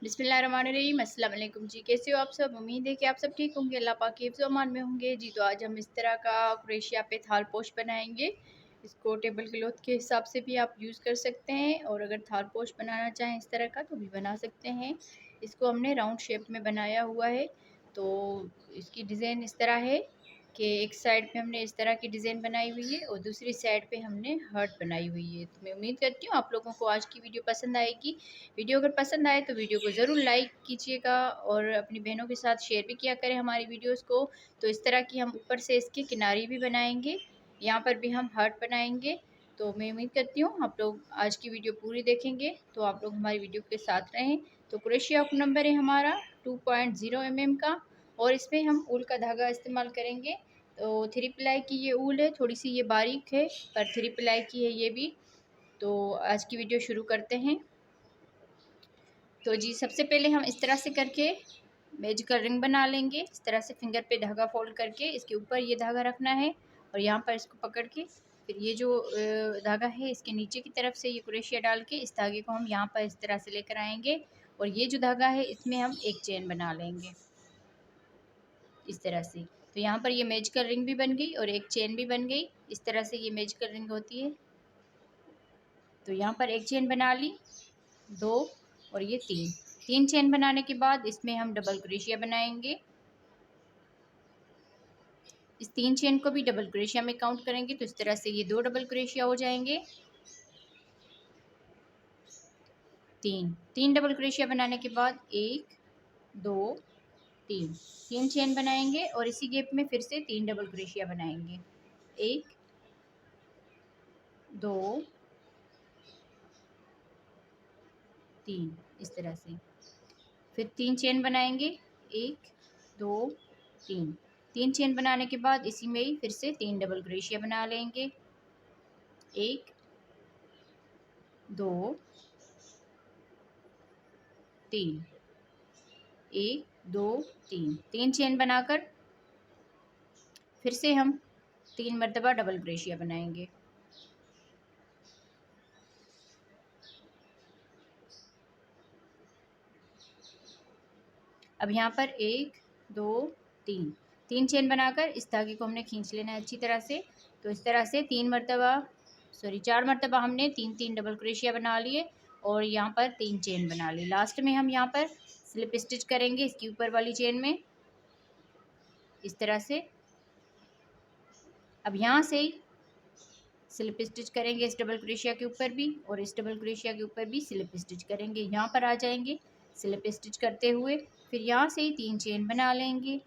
बिस्मिल्लाहिर्रहमानिर्रहीम। अस्सलाम वालेकुम जी, कैसे हो आप सब। उम्मीद है कि आप सब ठीक होंगे, अल्लाह पाक के हिफ्ज़ अमान में होंगे जी। तो आज हम इस तरह का क्रोशिया पे थाल पोश बनाएंगे। इसको टेबल क्लॉथ के हिसाब से भी आप यूज़ कर सकते हैं, और अगर थाल पोश बनाना चाहें इस तरह का तो भी बना सकते हैं। इसको हमने राउंड शेप में बनाया हुआ है। तो इसकी डिज़ाइन इस तरह है कि एक साइड पे हमने इस तरह की डिज़ाइन बनाई हुई है और दूसरी साइड पे हमने हार्ट बनाई हुई है। तो मैं उम्मीद करती हूँ आप लोगों को आज की वीडियो पसंद आएगी। वीडियो अगर पसंद आए तो वीडियो को ज़रूर लाइक कीजिएगा और अपनी बहनों के साथ शेयर भी किया करें हमारी वीडियोस को। तो इस तरह की हम ऊपर से इसकी किनारी भी बनाएंगे, यहाँ पर भी हम हार्ट बनाएंगे। तो मैं उम्मीद करती हूँ आप लोग आज की वीडियो पूरी देखेंगे, तो आप लोग हमारी वीडियो के साथ रहें। तो क्रोशिया का नंबर है हमारा 2.0 mm का, और इसमें हम ऊल का धागा इस्तेमाल करेंगे। तो 3 प्लाई की ये ऊल है, थोड़ी सी ये बारीक है पर 3 प्लाई की है ये भी। तो आज की वीडियो शुरू करते हैं। तो जी सबसे पहले हम इस तरह से करके मैजिकल रिंग बना लेंगे। इस तरह से फिंगर पे धागा फोल्ड करके इसके ऊपर ये धागा रखना है, और यहाँ पर इसको पकड़ के फिर ये जो धागा है इसके नीचे की तरफ से ये क्रोशिया डाल के इस धागे को हम यहाँ पर इस तरह से लेकर आएंगे, और ये जो धागा है इसमें हम एक चेन बना लेंगे इस तरह से। तो यहाँ पर ये मैजिकल रिंग भी बन गई और एक चेन भी बन गई। इस तरह से ये मैजिकल रिंग होती है। तो यहाँ पर एक चेन बना ली, दो और ये तीन चेन बनाने के बाद इसमें हम डबल क्रोशिया बनाएंगे। इस 3 चेन को भी डबल क्रोशिया में काउंट करेंगे, तो इस तरह से ये 2 डबल क्रोशिया हो जाएंगे। तीन डबल क्रोशिया बनाने के बाद 1 2 3 चेन बनाएंगे, और इसी गैप में फिर से 3 डबल क्रोशिया बनाएंगे। 1 2 3 इस तरह से। फिर 3 चेन बनाएंगे, 1 2 3 चेन बनाने के बाद इसी में ही फिर से 3 डबल क्रोशिया बना लेंगे। 1 2 3 1 2 3 चेन बनाकर फिर से हम 3 मरतबा डबल क्रोशिया बनाएंगे। अब यहाँ पर 1 2 3 चेन बनाकर इस धागे को हमने खींच लेना है अच्छी तरह से। तो इस तरह से 4 मरतबा हमने 3 डबल क्रोशिया बना लिए, और यहाँ पर 3 चेन बना ली। लास्ट में हम यहाँ पर स्लिप स्टिच करेंगे इसकी ऊपर वाली चेन में इस तरह से। अब यहाँ से स्लिप स्टिच करेंगे इस डबल क्रोशिया के ऊपर भी, और इस डबल क्रोशिया के ऊपर भी स्लिप स्टिच करेंगे। यहाँ पर आ जाएंगे स्लिप स्टिच करते हुए, फिर यहाँ से 3 चेन बना लेंगे।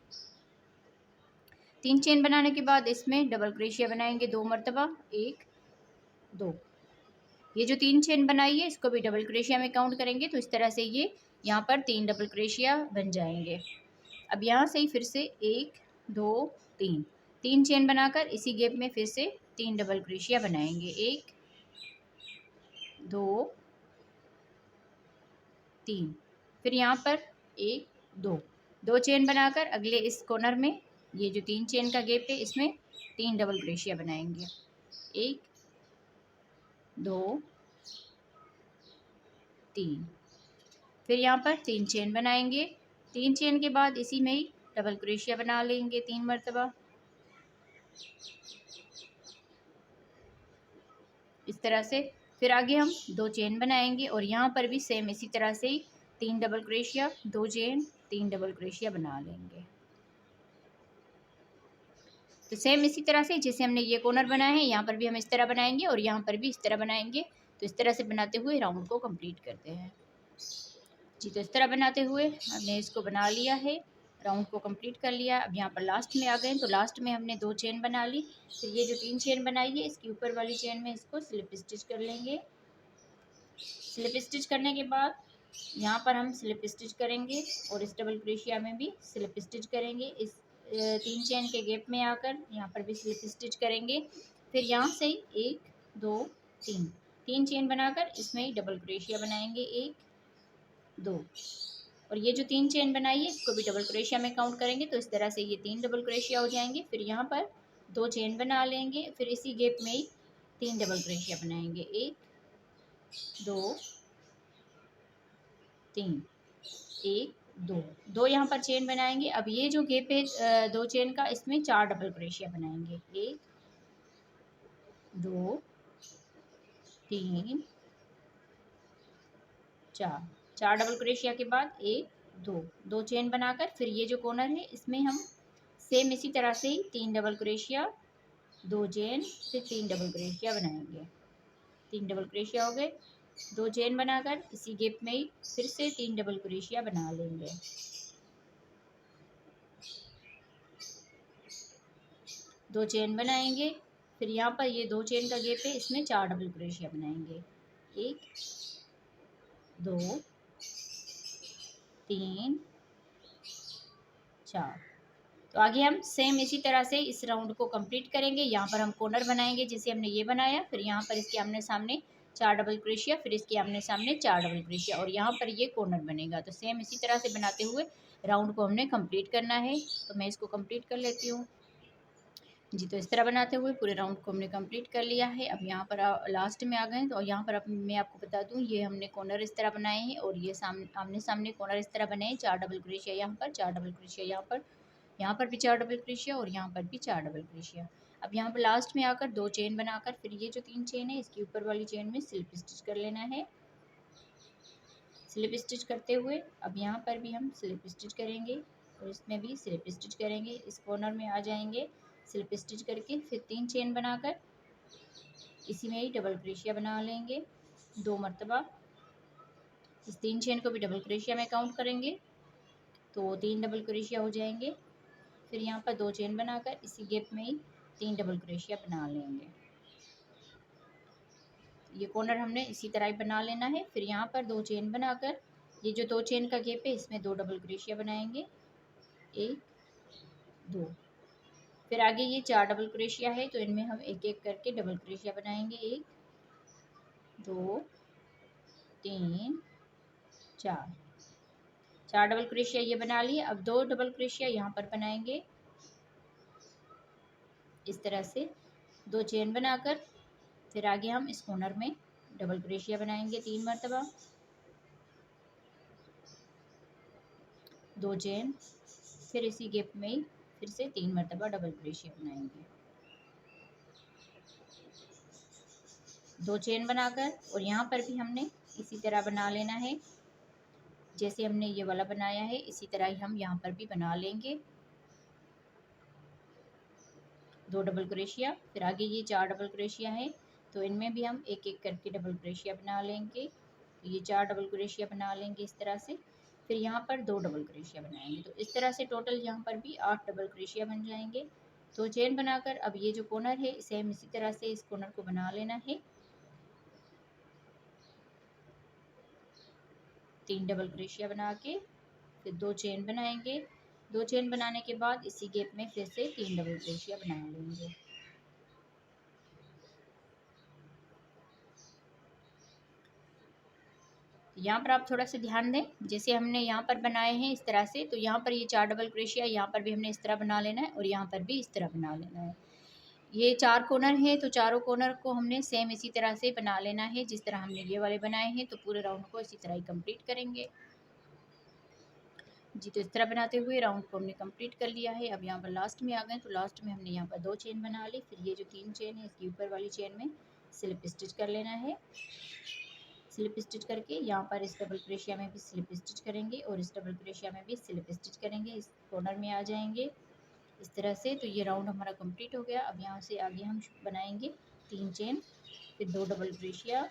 3 चेन बनाने के बाद इसमें डबल क्रोशिया बनाएंगे 2 मरतबा, 1 2। ये जो 3 चेन बनाई है इसको भी डबल क्रोशिया में काउंट करेंगे, तो इस तरह से ये यहाँ पर 3 डबल क्रोशिया बन जाएंगे। अब यहाँ से ही फिर से 1 2 3 चेन बनाकर इसी गैप में फिर से 3 डबल क्रोशिया बनाएंगे। 1 2 3। फिर यहाँ पर 1 2 चेन बनाकर अगले इस कॉर्नर में ये जो 3 चेन का गैप है इसमें 3 डबल क्रोशिया बनाएंगे। 1 2 3। फिर यहाँ पर 3 चेन बनाएंगे। 3 चेन के बाद इसी में ही डबल क्रोशिया बना लेंगे 3 मरतबा इस तरह से। फिर आगे हम 2 चेन बनाएंगे, और यहाँ पर भी सेम इसी तरह से ही 3 double crochet 2 chain 3 double crochet बना लेंगे। तो सेम इसी तरह से जैसे हमने ये कॉर्नर बनाया है यहाँ पर भी हम इस तरह बनाएंगे, और यहाँ पर भी इस तरह बनाएंगे। तो इस तरह से बनाते हुए राउंड को कंप्लीट करते हैं जी। तो इस तरह बनाते हुए हमने इसको बना लिया है, राउंड को कंप्लीट कर लिया। अब यहाँ पर लास्ट में आ गए, तो लास्ट में हमने 2 चेन बना ली। फिर ये जो 3 चेन बनाई है इसकी ऊपर वाली चेन में इसको स्लिप स्टिच कर लेंगे। स्लिप स्टिच करने के बाद यहाँ पर हम स्लिप स्टिच करेंगे, और इस डबल क्रोशिया में भी स्लिप स्टिच करेंगे। इस 3 चेन के गैप में आकर यहाँ पर भी स्लिप स्टिच करेंगे। फिर यहाँ से 1 2 3 चेन बनाकर इसमें ही डबल क्रोशिया बनाएंगे। 1 2। और ये जो 3 चेन बनाई है इसको भी डबल क्रोशिया में काउंट करेंगे, तो इस तरह से ये 3 डबल क्रोशिया हो जाएंगे। फिर यहाँ पर 2 चेन बना लेंगे, फिर इसी गैप में ही 3 डबल क्रोशिया बनाएंगे। 1 2 3। एक, दो, दो यहाँ पर चेन बनाएंगे। अब ये जो गैप है दो चेन का, इसमें 4 डबल क्रोशिया बनाएंगे। एक, दो, तीन, चार। 4 डबल क्रोशिया के बाद एक, दो, दो चेन बनाकर फिर ये जो कॉर्नर है इसमें हम सेम इसी तरह से ही 3 डबल क्रोशिया, दो चेन, फिर 3 डबल क्रोशिया बनाएंगे। 3 डबल क्रोशिया हो गए। दो चेन बनाकर इसी गैप में ही फिर से 3 डबल क्रोशिया बना लेंगे। दो चेन बनाएंगे, फिर यहाँ पर ये दो चेन का गैप है, इसमें 4 डबल क्रोशिया बनाएंगे। एक, दो, तीन, चार। तो आगे हम सेम इसी तरह से इस राउंड को कंप्लीट करेंगे। यहाँ पर हम कॉर्नर बनाएंगे जैसे हमने ये बनाया, फिर यहाँ पर इसके आमने सामने 4 डबल क्रोशिया, फिर इसके आमने सामने 4 डबल क्रोशिया, और यहाँ पर ये कॉर्नर बनेगा। तो सेम इसी तरह से बनाते हुए राउंड को हमने कंप्लीट करना है। तो मैं इसको कंप्लीट कर लेती हूँ जी। तो इस तरह बनाते हुए पूरे राउंड को हमने कंप्लीट कर लिया है। अब यहाँ पर लास्ट में आ गए। तो यहाँ पर अब मैं आपको बता दूँ, ये हमने कॉर्नर इस तरह बनाए हैं और ये आमने सामने कॉर्नर इस तरह बने हैं। 4 डबल क्रोशिया यहाँ पर, 4 डबल क्रोशिया यहाँ पर, यहाँ पर भी 4 डबल क्रोशिया और यहाँ पर भी 4 डबल क्रोशिया। अब यहाँ पर लास्ट में आकर दो चेन बनाकर फिर ये जो 3 चेन है इसकी ऊपर वाली चेन में स्लिप स्टिच कर लेना है। स्लिप स्टिच करते हुए अब यहाँ पर भी हम स्लिप स्टिच करेंगे और इसमें भी स्लिप स्टिच करेंगे। इस कॉर्नर में आ जाएंगे, स्लिप स्टिच करके फिर 3 चेन बनाकर इसी में ही डबल क्रोशिया बना लेंगे 2 मरतबा। इस 3 चेन को भी डबल क्रोशिया में काउंट करेंगे तो 3 डबल क्रोशिया हो जाएंगे। फिर यहाँ पर दो चेन बनाकर इसी गैप में ही 3 डबल क्रोशिया बना लेंगे। ये कॉर्नर हमने इसी तरह ही बना लेना है। फिर यहाँ पर दो चेन बनाकर ये जो दो चेन का गैप है इसमें 2 डबल क्रोशिया बनाएंगे। एक, दो। फिर आगे ये 4 डबल क्रोशिया है तो इनमें हम एक एक करके डबल क्रोशिया बनाएंगे। एक, दो, तीन, चार। 4 डबल क्रोशिया ये बना लिए। अब 2 डबल क्रोशिया यहाँ पर बनाएंगे इस तरह से। दो चेन बनाकर फिर आगे हम इस कॉर्नर में डबल क्रोशिया बनाएंगे 3 मरतबा। दो चेन, फिर इसी गैप में ही फिर से 3 मरतबा डबल क्रोशिया बनाएंगे। दो चेन बनाकर और यहाँ पर भी हमने इसी तरह बना लेना है जैसे हमने ये वाला बनाया है, इसी तरह ही हम यहाँ पर भी बना लेंगे। 2 डबल क्रोशिया, फिर आगे ये 4 डबल क्रोशिया है तो इनमें भी हम एक एक करके डबल क्रोशिया बना लेंगे। तो ये 4 डबल क्रोशिया बना लेंगे इस तरह से। फिर यहाँ पर 2 डबल क्रोशिया बनाएंगे। तो इस तरह से टोटल यहाँ पर भी 8 डबल क्रोशिया बन जाएंगे। तो चेन बनाकर अब ये जो कॉर्नर है सेम इसी तरह से इस कॉर्नर को बना लेना है। 3 डबल क्रोशिया बना के फिर दो चेन बनाएंगे। दो चेन बनाने के बाद इसी गैप में फिर से 3 डबल क्रोशिया बना लेंगे। यहाँ पर आप थोड़ा सा ध्यान दें, जैसे हमने यहाँ पर बनाए हैं इस तरह से, तो यहाँ पर ये 4 डबल क्रोशिया यहाँ पर भी हमने इस तरह बना लेना है और यहाँ पर भी इस तरह बना लेना है। ये 4 कॉर्नर है तो चारों कॉर्नर को हमने सेम इसी तरह से बना लेना है जिस तरह हमने ये वाले बनाए हैं। तो पूरे राउंड को इसी तरह ही कंप्लीट करेंगे जी। तो इस तरह बनाते हुए राउंड को हमने कंप्लीट कर लिया है। अब यहाँ पर लास्ट में आ गए तो लास्ट में हमने यहाँ पर दो चेन बना ली। फिर ये जो 3 चेन है इसकी ऊपर वाली चेन में स्लिप स्टिच कर लेना है। स्लिप स्टिच करके यहाँ पर इस डबल क्रोशिया में भी स्लिप स्टिच करेंगे और इस डबल क्रोशिया में भी स्लिप स्टिच करेंगे। इस कॉर्नर में आ जाएंगे इस तरह से। तो ये राउंड हमारा कंप्लीट हो गया। अब यहाँ से आगे हम बनाएंगे 3 चेन, फिर 2 डबल क्रोशिया।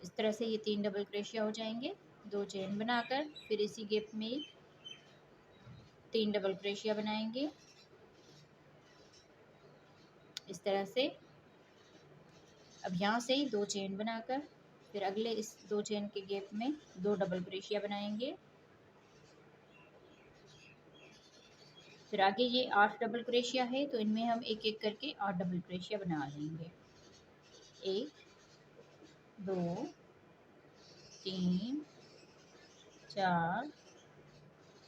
इस तरह से ये 3 डबल क्रोशिया हो जाएंगे। दो चेन बनाकर फिर इसी गैप में 3 डबल क्रोशिया बनाएंगे इस तरह से। अब यहाँ से दो चेन बनाकर फिर अगले इस दो चेन के गैप में 2 डबल क्रोशिया बनाएंगे। फिर आगे ये 8 डबल क्रोशिया है तो इनमें हम एक एक करके 8 डबल क्रोशिया बना लेंगे। 1, 2, 3, 4,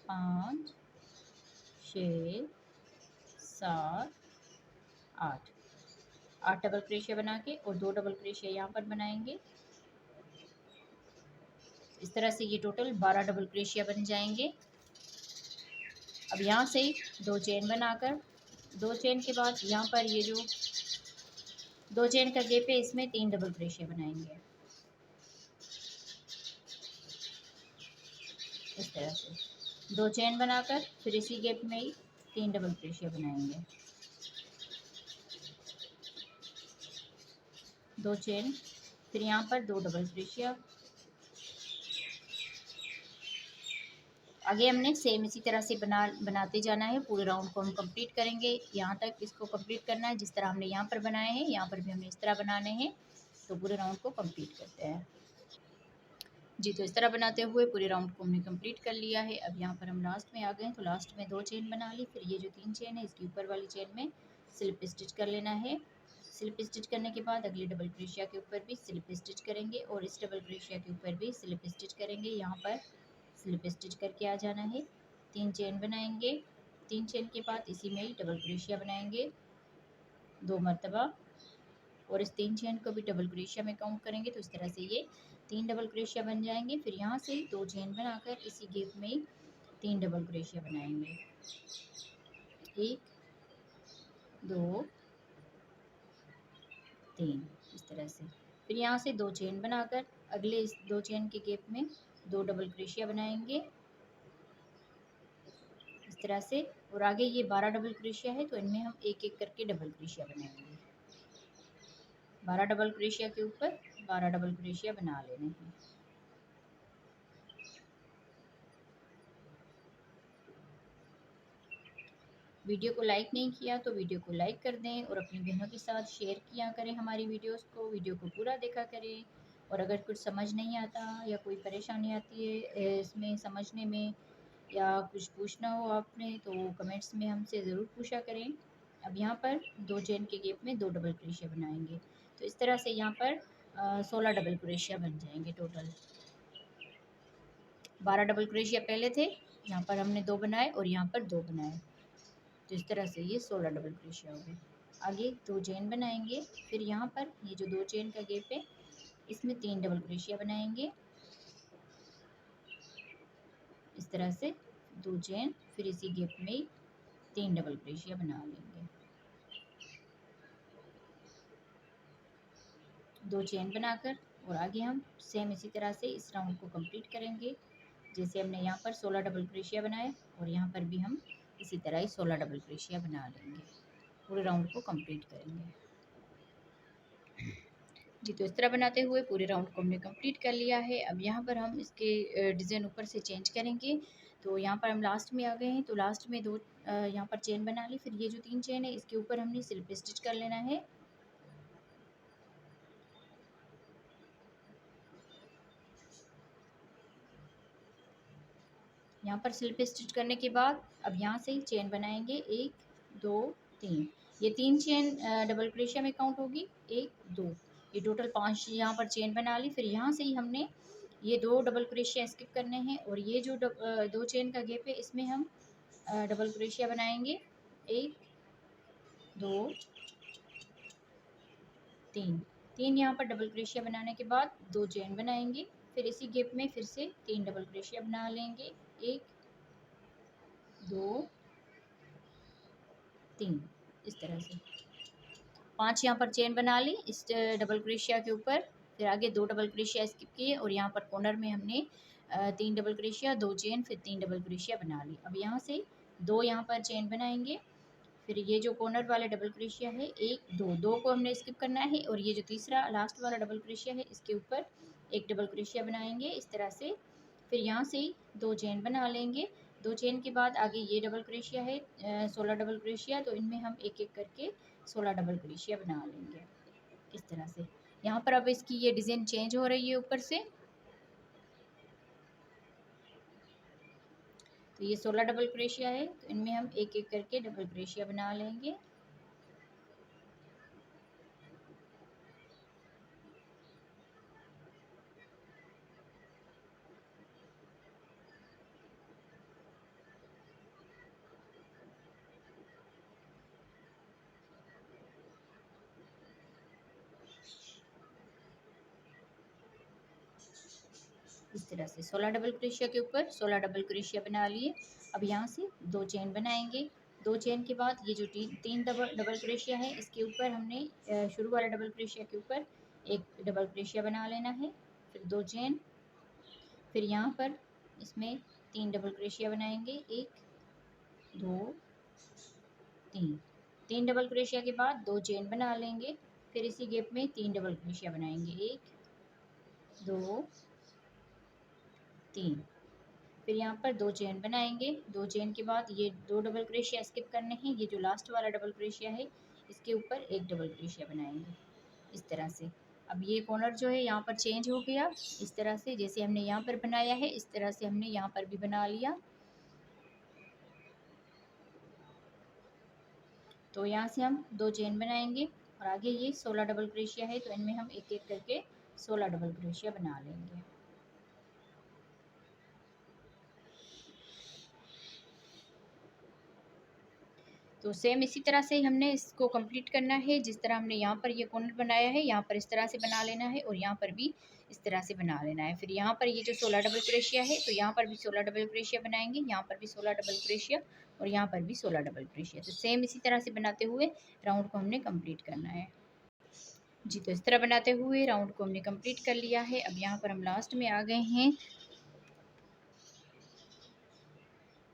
5, 6, 7, 8। 8 डबल क्रोशिया बना के और 2 डबल क्रोशिया यहाँ पर बनाएंगे। इस तरह से ये टोटल 12 डबल क्रोशिया बन जाएंगे। अब यहाँ से 2 चेन बनाकर 2 चेन के बाद यहाँ पर ये जो 2 चेन का गैप है इसमें 3 डबल क्रोशिया बनाएंगे इस तरह से। 2 चेन बनाकर फिर इसी गैप में ही 3 डबल क्रोशिया बनाएंगे। 2 चेन, फिर यहाँ पर 2 डबल क्रोशिया। आगे हमने सेम इसी तरह से बनाते जाना है। पूरे राउंड को हम कंप्लीट करेंगे, यहाँ तक इसको कंप्लीट करना है। जिस तरह हमने यहाँ पर बनाए हैं यहाँ पर भी हमें इस तरह बनाने हैं। तो पूरे राउंड को कंप्लीट करते हैं जी। तो इस तरह बनाते हुए पूरे राउंड को हमने कंप्लीट कर लिया है। अब यहाँ पर हम लास्ट में आ गए हैं, तो लास्ट में 2 चेन बना ली। फिर ये जो 3 चेन है इसकी ऊपर वाली चेन में स्लिप स्टिच कर लेना है। स्लिप स्टिच करने के बाद अगले डबल क्रोशिया के ऊपर भी स्लिप स्टिच करेंगे और इस डबल क्रोशिया के ऊपर भी स्लिप स्टिच करेंगे। यहाँ पर स्लिप स्टिच करके आ जाना है। 3 चेन बनाएंगे। 3 चेन के बाद इसी में ही डबल क्रोशिया बनाएंगे 2 मरतबा और इस 3 चेन को भी डबल क्रोशिया में काउंट करेंगे। तो इस तरह से ये 3 डबल क्रोशिया बन जाएंगे। फिर यहाँ से 2 चेन बनाकर इसी गैप में 3 डबल क्रोशिया बनाएंगे। 1 2 3 इस तरह से। फिर यहाँ से 2 चेन बनाकर अगले इस 2 चेन के गैप में 2 डबल क्रोशिया बनाएंगे इस तरह से। और आगे ये 12 डबल क्रोशिया है तो इनमें हम एक एक करके डबल क्रोशिया बनाएंगे। 12 डबल क्रोशिया के ऊपर 12 डबल क्रोशिया बना लेने हैं। वीडियो को लाइक नहीं किया तो वीडियो को लाइक कर दें और अपनी बहनों के साथ शेयर किया करें हमारी वीडियोस को। वीडियो को पूरा देखा करें और अगर कुछ समझ नहीं आता या कोई परेशानी आती है इसमें समझने में या कुछ पूछना हो आपने तो कमेंट्स में हमसे ज़रूर पूछा करें। अब यहाँ पर 2 चेन के गैप में 2 डबल क्रोशिया बनाएंगे। तो इस तरह से यहाँ पर 16 डबल क्रोशिया बन जाएंगे। टोटल 12 डबल क्रोशिया पहले थे, यहाँ पर हमने 2 बनाए और यहाँ पर 2 बनाए। तो इस तरह से ये 16 डबल क्रोशिया हो गए। आगे 2 चेन बनाएंगे। फिर यहाँ पर ये जो 2 चेन का गैप है इसमें 3 डबल क्रोशिया बनाएंगे इस तरह से। 2 चेन, फिर इसी गैप में 3 डबल क्रोशिया बना लेंगे। 2 चेन बनाकर और आगे हम सेम इसी तरह से इस राउंड को कंप्लीट करेंगे। जैसे हमने यहाँ पर 16 डबल क्रोशिया बनाए और यहाँ पर भी हम इसी तरह ही 16 डबल क्रोशिया बना लेंगे। पूरे राउंड को कंप्लीट करेंगे जी। तो इस तरह बनाते हुए पूरे राउंड को हमने कंप्लीट कर लिया है। अब यहाँ पर हम इसके डिज़ाइन ऊपर से चेंज करेंगे। तो यहाँ पर हम लास्ट में आ गए हैं, तो लास्ट में 2 यहाँ पर चेन बना ली। फिर ये जो 3 चेन है इसके ऊपर हमने स्लिप स्टिच कर लेना है। यहाँ पर स्लिप स्टिच करने के बाद अब यहाँ से ही चेन बनाएंगे 1 2 3। ये 3 चेन डबल क्रोशिया में काउंट होगी 1 2। ये टोटल 5 यहाँ पर चेन बना ली। फिर यहाँ से ही हमने ये 2 डबल क्रोशिया स्किप करने हैं और ये जो 2 चेन का गैप है इसमें हम डबल क्रोशिया बनाएंगे 1 2 3। 3 यहाँ पर डबल क्रोशिया बनाने के बाद 2 चेन बनाएंगे। फिर इसी गैप में फिर से 3 डबल क्रोशिया बना लेंगे 1 2 3 इस तरह से। 5 यहाँ पर चेन बना ली इस डबल क्रोशिया के ऊपर। फिर आगे 2 डबल क्रोशिया स्किप किए और यहाँ पर कॉर्नर में हमने 3 डबल क्रोशिया 2 चेन फिर 3 डबल क्रोशिया बना ली। अब यहाँ से 2 यहाँ पर चेन बनाएंगे। फिर ये जो कॉर्नर वाला डबल क्रोशिया है 1 2 2 को हमने स्किप करना है और ये जो तीसरा लास्ट वाला डबल क्रोशिया है इसके ऊपर एक डबल क्रोशिया बनाएंगे इस तरह से। फिर यहाँ से 2 चेन बना लेंगे। 2 चेन के बाद आगे ये डबल क्रोशिया है 16 डबल क्रोशिया, तो इनमें हम एक एक करके 16 डबल क्रोशिया बना लेंगे इस तरह से। यहाँ पर अब इसकी ये डिज़ाइन चेंज हो रही है ऊपर से। तो ये 16 डबल क्रोशिया है तो इनमें हम एक एक करके डबल क्रोशिया बना लेंगे। इस तरह से 16 डबल क्रोशिया के ऊपर 16 डबल क्रोशिया बना लिए। अब यहाँ से 2 चेन बनाएंगे। 2 चेन के बाद ये जो तीन डबल डबल क्रोशिया है इसके ऊपर हमने शुरू वाला डबल क्रोशिया के ऊपर एक डबल क्रोशिया बना लेना है। फिर 2 चेन, फिर यहाँ पर इसमें 3 डबल क्रोशिया बनाएंगे, 1 2 3। 3 डबल क्रोशिया के बाद 2 चेन बना लेंगे। फिर इसी गैप में 3 डबल क्रोशिया बनाएंगे, 1 2 3। फिर यहाँ पर 2 चेन बनाएंगे। 2 चेन के बाद ये 2 डबल क्रोशिया स्किप करने हैं। ये जो लास्ट वाला डबल क्रोशिया है इसके ऊपर एक डबल क्रोशिया बनाएंगे इस तरह से। अब ये कॉर्नर जो है यहाँ पर चेंज हो गया। इस तरह से जैसे हमने यहाँ पर बनाया है इस तरह से हमने यहाँ पर भी बना लिया। तो यहाँ से हम 2 चेन बनाएंगे और आगे ये 16 डबल क्रोशिया है तो इनमें हम एक एक करके 16 डबल क्रोशिया बना लेंगे। तो सेम इसी तरह से हमने इसको कंप्लीट करना है। जिस तरह हमने यहाँ पर ये कॉर्नर बनाया है यहाँ पर इस तरह से बना लेना है और यहाँ पर भी इस तरह से बना लेना है। फिर यहाँ पर ये जो 16 डबल क्रोशिया है तो यहाँ पर भी 16 डबल क्रोशिया बनाएंगे, यहाँ पर भी 16 डबल क्रोशिया और यहाँ पर भी 16 डबल क्रोशिया। तो सेम इसी तरह से बनाते हुए राउंड को हमने कंप्लीट करना है जी। तो इस तरह बनाते हुए राउंड को हमने कंप्लीट कर लिया है। अब यहाँ पर हम लास्ट में आ गए हैं।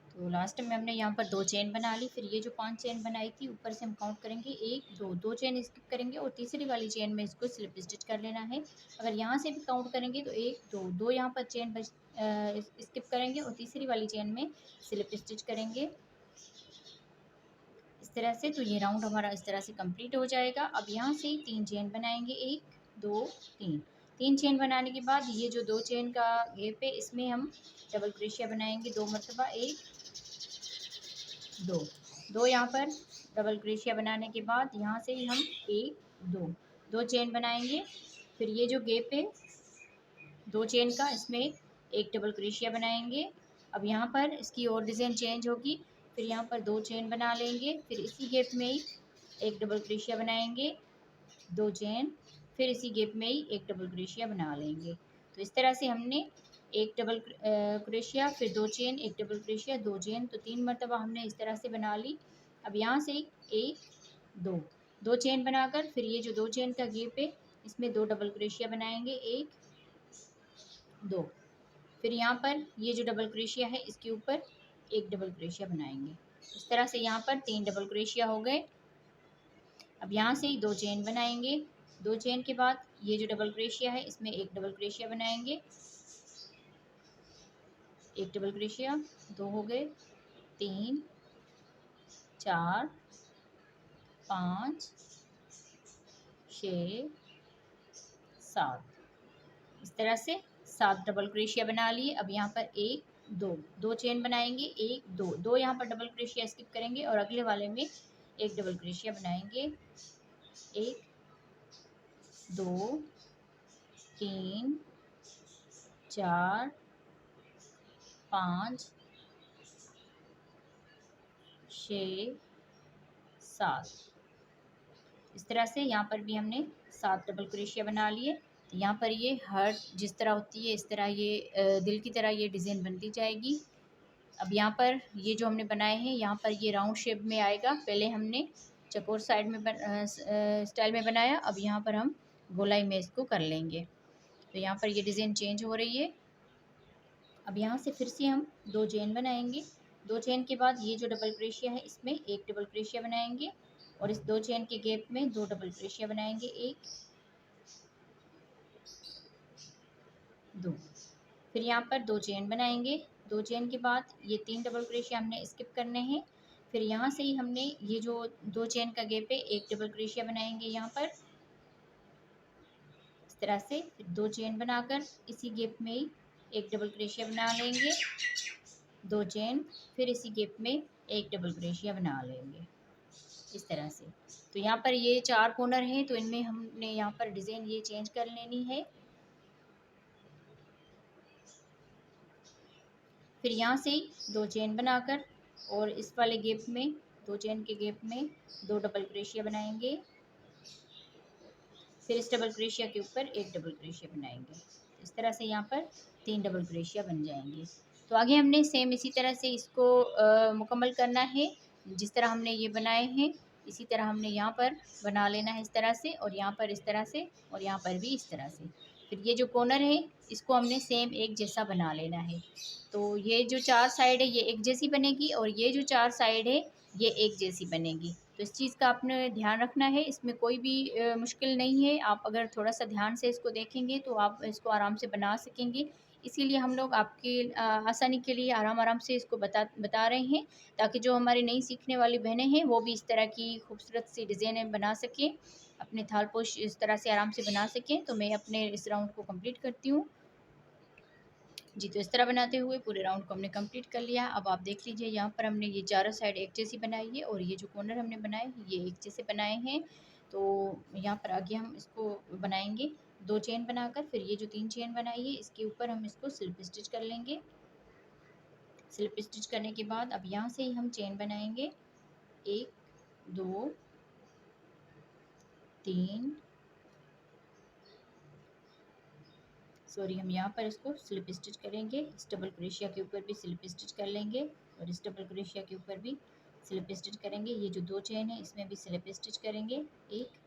तो लास्ट में हमने यहाँ पर 2 चेन बना ली। फिर ये जो 5 चेन बनाई थी ऊपर से हम काउंट करेंगे 1 2, 2 चेन स्किप करेंगे और तीसरी वाली चेन में इसको स्लिप स्टिच कर लेना है। अगर यहाँ से भी काउंट करेंगे तो 1 2, 2 यहाँ पर चेन स्किप करेंगे और तीसरी वाली चेन में स्लिप स्टिच करेंगे इस तरह से। तो ये राउंड हमारा इस तरह से कंप्लीट हो जाएगा। अब यहाँ से 3 चेन बनाएंगे, 1 2 3। 3 चेन बनाने के बाद ये जो 2 चेन का गैप है इसमें हम डबल क्रोशिया बनाएंगे 2 मरतबा, 1 2। 2 यहाँ पर डबल क्रोशिया बनाने के बाद यहाँ से हम 1 2 2 चेन बनाएंगे। फिर ये जो गैप है 2 चेन का इसमें एक डबल क्रोशिया बनाएंगे। अब यहाँ पर इसकी और डिज़ाइन चेंज होगी। फिर यहाँ पर 2 चेन बना लेंगे। फिर इसी गैप में ही एक डबल क्रोशिया बनाएंगे, 2 चेन, फिर इसी गैप में ही एक डबल क्रोशिया बना लेंगे। तो इस तरह से हमने एक डबल क्रोशिया, फिर 2 चेन, एक डबल क्रोशिया, 2 चेन, तो 3 मरतबा हमने इस तरह से बना ली। अब यहाँ से 1 2 2 चेन बनाकर फिर ये जो 2 चेन का गैप है इसमें 2 डबल क्रोशिया बनाएंगे, 1 2। फिर यहाँ पर ये जो डबल क्रोशिया है इसके ऊपर एक डबल क्रोशिया बनाएंगे। इस तरह से यहाँ पर 3 डबल क्रोशिया हो गए। अब यहाँ से 2 चेन बनाएंगे। 2 चेन के बाद ये जो डबल क्रोशिया है इसमें एक डबल क्रोशिया बनाएंगे, एक डबल क्रोशिया, 2 हो गए, 3 4 5 6 7। इस तरह से 7 डबल क्रोशिया बना लिए। अब यहाँ पर 1 2 2 चेन बनाएंगे, 1 2 2 यहाँ पर डबल क्रोशिया स्किप करेंगे और अगले वाले में एक डबल क्रोशिया बनाएंगे, 1 2 3 4 5 6 7। इस तरह से यहाँ पर भी हमने 7 डबल क्रोशिया बना लिए। यहाँ पर ये हार्ट जिस तरह होती है इस तरह ये दिल की तरह ये डिज़ाइन बनती जाएगी। अब यहाँ पर ये जो हमने बनाए हैं यहाँ पर ये राउंड शेप में आएगा। पहले हमने चकोर साइड में स्टाइल में बनाया, अब यहाँ पर हम गोलाई में इसको कर लेंगे। तो यहाँ पर ये डिज़ाइन चेंज हो रही है। अब यहाँ से फिर से हम 2 चेन बनाएंगे। 2 चेन के बाद ये जो डबल क्रोशिया है इसमें एक डबल क्रोशिया बनाएंगे और इस 2 चेन के गैप में 2 डबल क्रोशिया बनाएंगे, 1 2। फिर यहाँ पर 2 चेन बनाएंगे। 2 चेन के बाद ये 3 डबल क्रोशिया हमने स्किप करने हैं। फिर यहाँ से ही हमने ये जो 2 चेन का गैप है एक डबल क्रोशिया बनाएंगे यहाँ पर इस तरह से। फिर 2 चेन बनाकर इसी गैप में ही एक डबल क्रोशिया बना लेंगे, 2 चेन, फिर इसी गैप में एक डबल क्रोशिया बना लेंगे इस तरह से। तो यहाँ पर ये 4 कॉर्नर हैं तो इनमें हमने यहाँ पर डिज़ाइन ये चेंज कर लेनी है। फिर यहाँ से 2 चेन बनाकर और इस वाले गैप में 2 चेन के गैप में 2 डबल क्रोशिया बनाएंगे, फिर इस डबल क्रोशिया के ऊपर एक डबल क्रोशिया बनाएंगे। इस तरह से यहाँ पर 3 डबल क्रोशिया बन जाएंगे। तो आगे हमने सेम इसी तरह से इसको मुकम्मल करना है। जिस तरह हमने ये बनाए हैं इसी तरह हमने यहाँ पर बना लेना है इस तरह से, और यहाँ पर इस तरह से, और यहाँ पर भी इस तरह से। फिर ये जो कॉर्नर है इसको हमने सेम एक जैसा बना लेना है। तो ये जो 4 साइड है ये एक जैसी बनेगी, और ये जो 4 साइड है ये एक जैसी बनेगी। तो इस चीज़ का आपने ध्यान रखना है, इसमें कोई भी मुश्किल नहीं है। आप अगर थोड़ा सा ध्यान से इसको देखेंगे तो आप इसको आराम से बना सकेंगे। इसीलिए हम लोग आपकी आसानी के लिए आराम से इसको बता रहे हैं, ताकि जो हमारी नई सीखने वाली बहनें हैं वो भी इस तरह की खूबसूरत सी डिज़ाइनें बना सकें, अपने थालपोश इस तरह से आराम से बना सकें। तो मैं अपने इस राउंड को कंप्लीट करती हूँ जी। तो इस तरह बनाते हुए पूरे राउंड को हमने कंप्लीट कर लिया। अब आप देख लीजिए यहाँ पर हमने ये चारों साइड एक जैसी बनाई है, और ये जो कॉर्नर हमने बनाए ये एक जैसे बनाए हैं। तो यहाँ पर आगे हम इसको बनाएंगे 2 चेन बनाकर। फिर ये जो 3 चेन बनाई है इसके ऊपर हम इसको स्लिप स्टिच कर लेंगे। स्लिप स्टिच करने के बाद अब यहाँ से ही हम चेन बनाएंगे 1 2 3, सॉरी हम यहाँ पर इसको स्लिप स्टिच करेंगे। इस डबल क्रोशिया के ऊपर भी स्लिप स्टिच कर लेंगे, और इस डबल क्रोशिया के ऊपर भी स्लिप स्टिच करेंगे। ये जो 2 चेन है इसमें भी स्लिप स्टिच करेंगे 1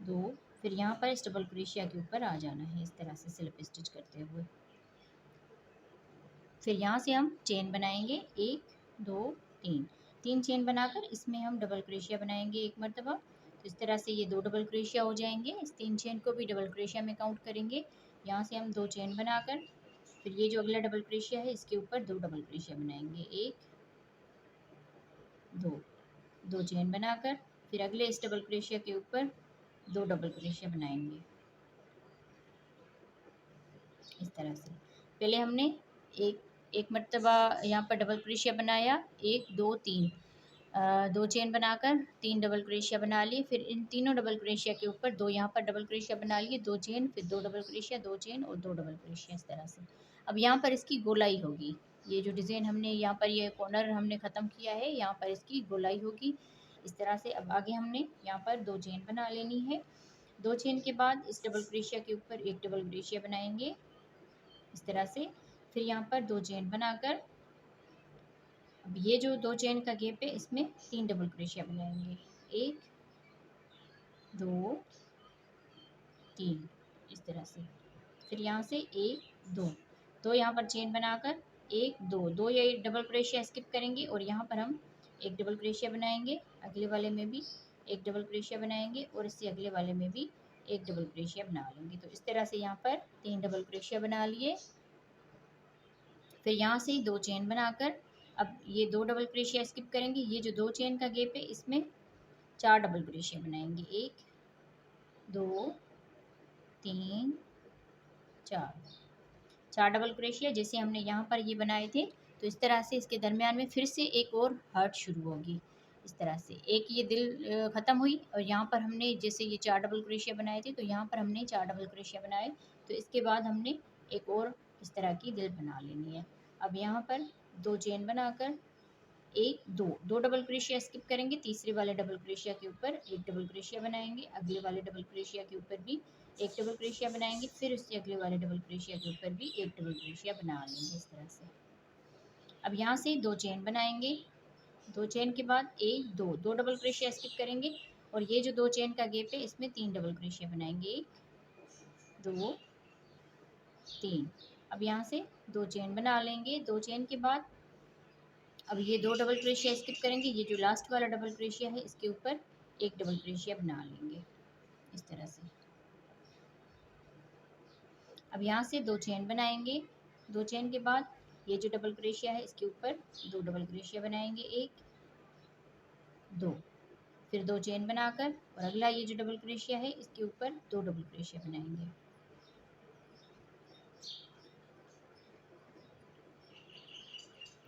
2। फिर यहाँ पर इस डबल क्रोशिया के ऊपर आ जाना है इस तरह से स्लिप स्टिच करते हुए। फिर यहाँ से हम चेन बनाएंगे 1 2 3, 3 चेन बनाकर इसमें हम डबल क्रोशिया बनाएंगे एक मरतबा। तो इस तरह से ये 2 डबल क्रोशिया हो जाएंगे। इस 3 चेन को भी डबल क्रोशिया में काउंट करेंगे। यहाँ से हम 2 चेन बनाकर फिर ये जो अगला डबल क्रोशिया है इसके ऊपर 2 डबल क्रोशिया बनाएंगे 1 2, 2 चेन बनाकर फिर अगले इस डबल क्रोशिया के ऊपर 2 डबल क्रोशिया बनाएंगे इस तरह से। पहले हमने एक एक मरतबा यहाँ पर डबल क्रोशिया बनाया 1 2 3, 2 चेन बनाकर 3 डबल क्रोशिया बना लिए। फिर इन तीनों डबल क्रोशिया के ऊपर 2 यहाँ पर डबल क्रोशिया बना लिए, 2 चेन, फिर 2 डबल क्रोशिया, 2 चेन और 2 डबल क्रोशिया इस तरह से। अब यहाँ पर इसकी गोलाई होगी। ये जो डिज़ाइन हमने यहाँ पर ये कॉर्नर हमने ख़त्म किया है, यहाँ पर इसकी गोलाई होगी इस तरह से। अब आगे हमने यहाँ पर 2 चेन बना लेनी है। 2 चेन के बाद इस डबल क्रोशिया के ऊपर एक डबल क्रोशिया बनाएंगे इस तरह से। फिर यहाँ पर 2 चेन बनाकर अब ये जो 2 चेन का गैप है इसमें 3 डबल क्रोशिया बनाएंगे 1 2 3 इस तरह से। फिर यहाँ से 1 2, 2 यहाँ पर चेन बनाकर 1 2, 2 ये डबल क्रोशिया स्किप करेंगे, और यहाँ पर हम एक डबल क्रोशिया बनाएंगे। अगले वाले में भी एक डबल क्रोशिया बनाएंगे, और इससे अगले वाले में भी एक डबल क्रोशिया बना लेंगे। तो इस तरह से यहाँ पर 3 डबल क्रोशिया बना लिए। फिर यहाँ से 2 चेन बनाकर अब ये 2 डबल क्रोशिया स्किप करेंगे। ये जो 2 चेन का गैप है इसमें 4 डबल क्रोशिया बनाएंगे 1 2 3 4 डबल क्रोशिया जैसे हमने यहाँ पर ये बनाए थे। तो इस तरह से इसके दरमियान में फिर से एक और हार्ट शुरू होगी इस तरह से। एक ये दिल ख़त्म हुई, और यहाँ पर हमने जैसे ये 4 डबल क्रोशिया बनाए थे तो यहाँ पर हमने 4 डबल क्रोशिया बनाए। तो इसके बाद हमने एक और इस तरह की दिल बना लेनी है। अब यहाँ पर 2 चेन बनाकर 1 2, 2 डबल क्रोशिया स्किप करेंगे। तीसरे वाले डबल क्रोशिया के ऊपर एक डबल क्रोशिया बनाएंगे। अगले वाले डबल क्रोशिया के ऊपर भी एक डबल क्रोशिया बनाएंगे। फिर उससे अगले वाले डबल क्रोशिया के ऊपर भी एक डबल क्रोशिया बना लेंगे इस तरह से। अब यहाँ से 2 चेन बनाएंगे। 2 चेन के बाद 1 2, 2 डबल क्रोशिया स्किप करेंगे, और ये जो 2 चेन का गैप है इसमें 3 डबल क्रोशिया बनाएंगे 1 2 3। अब यहाँ से 2 चेन बना लेंगे। 2 चेन के बाद अब ये 2 डबल क्रोशिया स्किप करेंगे। ये जो लास्ट वाला डबल क्रोशिया है इसके ऊपर एक डबल क्रोशिया बना लेंगे इस तरह से। अब यहाँ से 2 चेन बनाएंगे। 2 चेन के बाद ये जो डबल क्रोशिया है इसके ऊपर 2 डबल क्रोशिया बनाएंगे 1 2। फिर 2 चेन बनाकर और अगला ये जो डबल क्रोशिया है इसके ऊपर 2 डबल क्रोशिया बनाएंगे।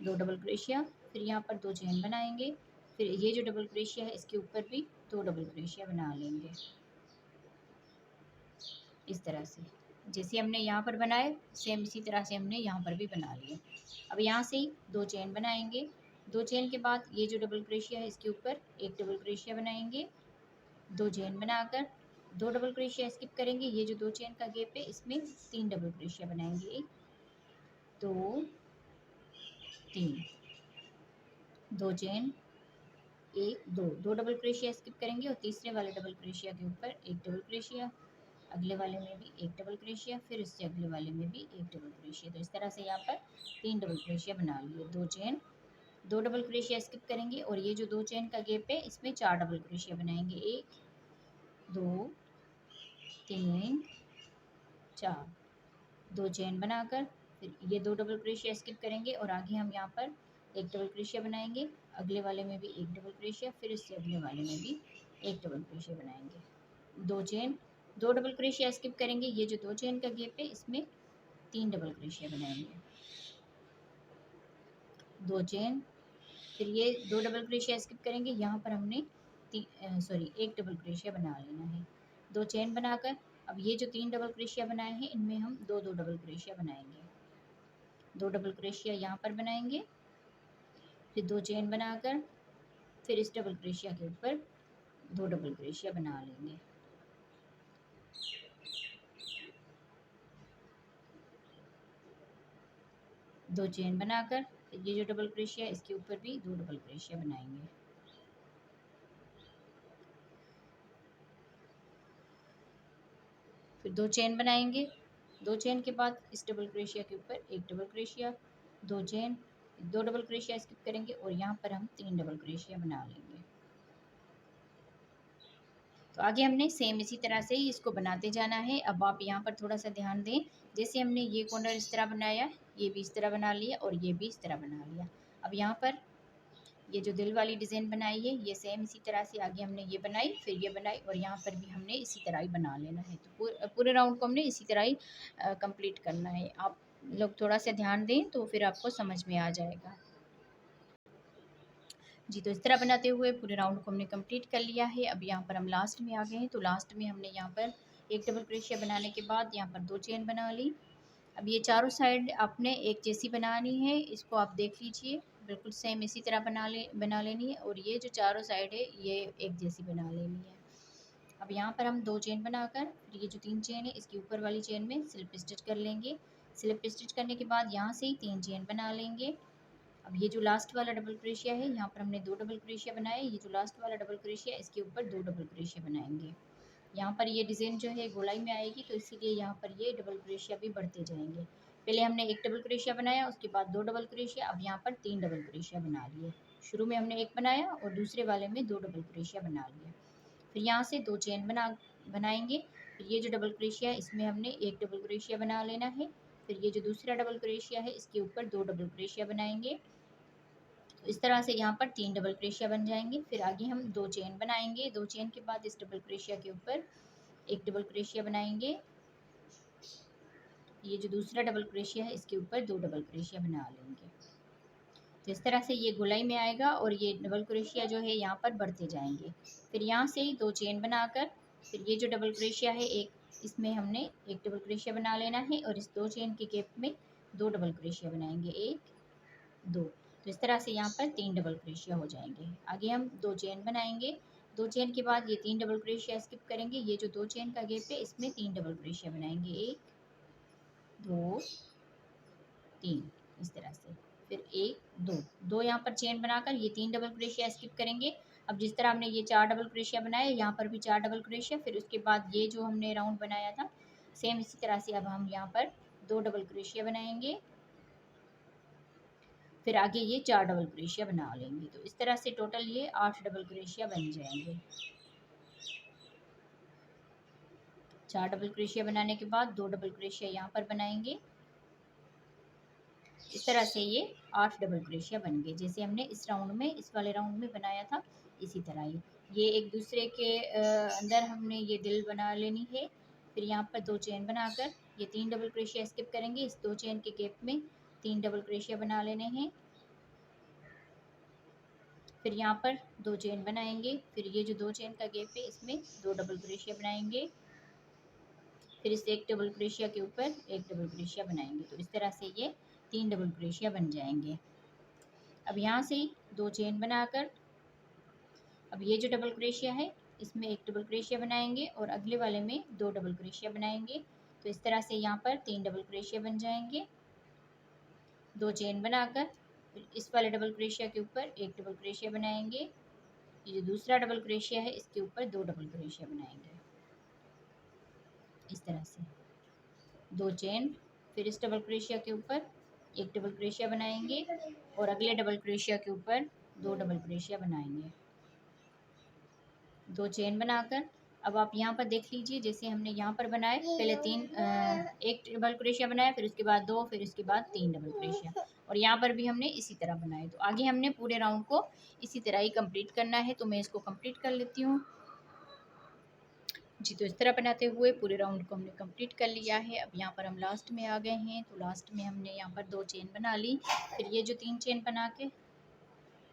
दो डबल क्रोशिया, फिर यहाँ पर 2 चेन बनाएंगे। फिर ये जो डबल क्रोशिया है इसके ऊपर भी 2 डबल क्रोशिया बना लेंगे इस तरह से। जैसे हमने यहाँ पर बनाए सेम इसी तरह से हमने यहाँ पर भी बना लिए। अब यहाँ से 2 चेन बनाएंगे। 2 चेन के बाद ये जो डबल क्रोशिया है इसके ऊपर एक डबल क्रोशिया बनाएंगे। 2 चेन बनाकर 2 डबल क्रोशिया स्किप करेंगे, ये जो 2 चेन का गैप है इसमें 3 डबल क्रोशिया बनाएंगे, 1 2 3, 2 चेन 1 2, 2 डबल क्रोशिया स्किप करेंगे और तीसरे वाले डबल क्रोशिया के ऊपर एक डबल क्रोशिया, अगले वाले में भी एक डबल क्रोशिया, फिर इससे अगले वाले में भी एक डबल क्रोशिया। तो इस तरह से यहाँ पर 3 डबल क्रोशिया बना लिए। 2 चेन 2 डबल क्रोशिया स्किप करेंगे और ये जो 2 चेन का गैप है इसमें 4 डबल क्रोशिया बनाएंगे, 1 2 3 4, 2 चेन बनाकर फिर ये 2 डबल क्रोशिया स्किप करेंगे और आगे हम यहाँ पर एक डबल क्रोशिया बनाएंगे, अगले वाले में भी एक डबल क्रोशिया, फिर इससे अगले वाले में भी एक डबल क्रोशिया बनाएंगे। 2 चेन 2 डबल क्रोशिया स्किप करेंगे, ये जो 2 चेन का गैप है इसमें 3 डबल क्रोशिया बनाएंगे, 2 चेन फिर ये 2 डबल क्रोशिया स्किप करेंगे, यहाँ पर हमने एक डबल क्रोशिया बना लेना है। 2 चेन बनाकर अब ये जो 3 डबल क्रोशिया बनाए हैं इनमें हम 2 डबल क्रोशिया बनाएंगे, 2 डबल क्रोशिया यहाँ पर बनाएंगे, फिर 2 चेन बनाकर फिर इस डबल क्रोशिया के ऊपर 2 डबल क्रोशिया बना लेंगे। दो चेन बनाकर ये जो डबल क्रोशिया इसके ऊपर भी 2 डबल क्रोशिया बनाएंगे। फिर 2 चेन बनाएंगे, 2 चेन के बाद इस डबल क्रोशिया के ऊपर एक double crochet, 2 chain 2 double crochet skip करेंगे और यहाँ पर हम 3 डबल क्रोशिया बना लेंगे। तो आगे हमने सेम इसी तरह से ही इसको बनाते जाना है। अब आप यहाँ पर थोड़ा सा ध्यान दें, जैसे हमने ये कॉर्नर इस तरह बनाया, ये भी इस तरह बना लिया और ये भी इस तरह बना लिया। अब यहाँ पर ये जो दिल वाली डिज़ाइन बनाई है ये सेम इसी तरह से आगे हमने ये बनाई, फिर ये बनाई और यहाँ पर भी हमने इसी तरह ही बना लेना है। तो पूरे राउंड को हमने इसी तरह ही कंप्लीट करना है। आप लोग थोड़ा सा ध्यान दें तो फिर आपको समझ में आ जाएगा जी। तो इस तरह बनाते हुए पूरे राउंड को हमने कंप्लीट कर लिया है। अब यहाँ पर हम लास्ट में आ गए हैं, तो लास्ट में हमने यहाँ पर एक डबल क्रोशिया बनाने के बाद यहाँ पर 2 चेन बना ली। अब ये चारों साइड आपने एक जैसी बनानी है, इसको आप देख लीजिए, बिल्कुल सेम इसी तरह बना लेनी है और ये जो चारों साइड है ये एक जैसी बना लेनी है। अब यहाँ पर हम 2 चेन बनाकर फिर ये जो 3 चेन है इसके ऊपर वाली चेन में स्लिप स्टिच कर लेंगे। स्लिप स्टिच करने के बाद यहाँ से ही 3 चेन बना लेंगे। अब ये जो लास्ट वाला डबल क्रोशिया है यहाँ पर हमने 2 डबल क्रोशिया बनाए, ये जो लास्ट वाला डबल क्रोशिया इसके ऊपर 2 डबल क्रोशिया बनाएंगे। यहाँ पर ये डिज़ाइन जो है गोलाई में आएगी, तो इसीलिए यहाँ पर ये डबल क्रोशिया भी बढ़ते जाएंगे। पहले हमने एक डबल क्रोशिया बनाया, उसके बाद 2 डबल क्रोशिया, अब यहाँ पर 3 डबल क्रोशिया बना लिए। शुरू में हमने एक बनाया और दूसरे वाले में 2 डबल क्रोशिया बना लिया। फिर यहाँ से 2 चेन बनाएंगे। फिर ये जो डबल क्रोशिया है इसमें हमने एक डबल क्रोशिया बना लेना है। फिर ये जो दूसरा डबल क्रोशिया है इसके ऊपर 2 डबल क्रोशिया बनाएंगे। तो इस तरह से यहाँ पर 3 डबल क्रोशिया बन जाएंगे। फिर आगे हम 2 चेन बनाएंगे, 2 चेन के बाद इस डबल क्रोशिया के ऊपर एक डबल क्रोशिया बनाएंगे। ये जो दूसरा डबल क्रोशिया है इसके ऊपर 2 डबल क्रोशिया बना लेंगे। तो इस तरह से ये गोलाई में आएगा और ये डबल क्रोशिया जो है यहाँ पर बढ़ते जाएंगे। फिर यहाँ से ही 2 चेन बनाकर फिर ये जो डबल क्रोशिया है एक इसमें हमने एक डबल क्रोशिया बना लेना है और इस 2 चेन के गैप में 2 डबल क्रोशिया बनाएंगे, 1 2। तो इस तरह से यहाँ पर 3 डबल क्रोशिया हो जाएंगे। आगे हम 2 चेन बनाएंगे, 2 चेन के बाद ये 3 डबल क्रोशिया स्किप करेंगे। ये जो 2 चेन का गैप है इसमें 3 डबल क्रोशिया बनाएंगे, 1 2 3 इस तरह से। फिर 1 2 2 यहाँ पर चेन बनाकर ये 3 डबल क्रोशिया स्किप करेंगे। अब जिस तरह हमने ये 4 डबल क्रोशिया बनाए यहाँ पर भी 4 डबल क्रोशिया, फिर उसके बाद ये जो हमने राउंड बनाया था सेम इसी तरह से अब हम यहाँ पर 2 डबल क्रोशिया बनाएंगे। फिर आगे ये 4 डबल क्रोशिया बना लेंगे। तो इस तरह से टोटल ये 8 डबल क्रोशिया बन जाएंगे। 4 डबल क्रोशिया बनाने के बाद 2 डबल क्रोशिया यहाँ पर बनाएंगे। इस तरह से ये 8 डबल क्रोशिया बन गए, जैसे हमने इस राउंड में इस वाले राउंड में बनाया था इसी तरह ही। ये एक दूसरे के अंदर हमने ये दिल बना लेनी है। फिर यहाँ पर 2 चेन बनाकर ये 3 डबल क्रोशिया स्किप करेंगे, इस 2 चेन के गैप में 3 डबल क्रोशिया बना लेने हैं। फिर यहाँ पर 2 चेन बनाएंगे, फिर ये जो 2 चेन का गैप है इसमें 2 डबल क्रोशिया बनाएंगे। फिर इस एक डबल क्रोशिया के ऊपर एक डबल क्रोशिया बनाएंगे। तो इस तरह से ये 3 डबल क्रोशिया बन जाएंगे। अब यहाँ से 2 चेन बनाकर अब ये जो डबल क्रोशिया है इसमें एक डबल क्रोशिया बनाएंगे और अगले वाले में 2 डबल क्रोशिया बनाएंगे। तो इस तरह से यहाँ पर 3 डबल क्रोशिया बन जाएंगे। 2 चेन बनाकर फिर इस वाले डबल क्रोशिया के ऊपर एक डबल क्रोशिया बनाएंगे। ये जो दूसरा डबल क्रोशिया है इसके ऊपर 2 डबल क्रोशिया बनाएंगे इस तरह से। 2 चेन, फिर इस डबल क्रोशिया के ऊपर एक डबल क्रोशिया बनाएंगे और अगले डबल क्रोशिया के ऊपर 2 डबल क्रोशिया बनाएंगे। 2 चेन बनाकर अब आप यहाँ पर देख लीजिए, जैसे हमने यहाँ पर बनाए पहले एक डबल क्रोशिया बनाया, फिर उसके बाद 2, फिर उसके बाद 3 डबल क्रोशिया, और यहाँ पर भी हमने इसी तरह बनाए। तो आगे हमने पूरे राउंड को इसी तरह ही कंप्लीट करना है। तो मैं इसको कंप्लीट कर लेती हूँ जी। तो इस तरह बनाते हुए पूरे राउंड को हमने कंप्लीट कर लिया है। अब यहाँ पर हम लास्ट में आ गए हैं। तो लास्ट में हमने यहाँ पर 2 चेन बना ली। फिर ये जो 3 चेन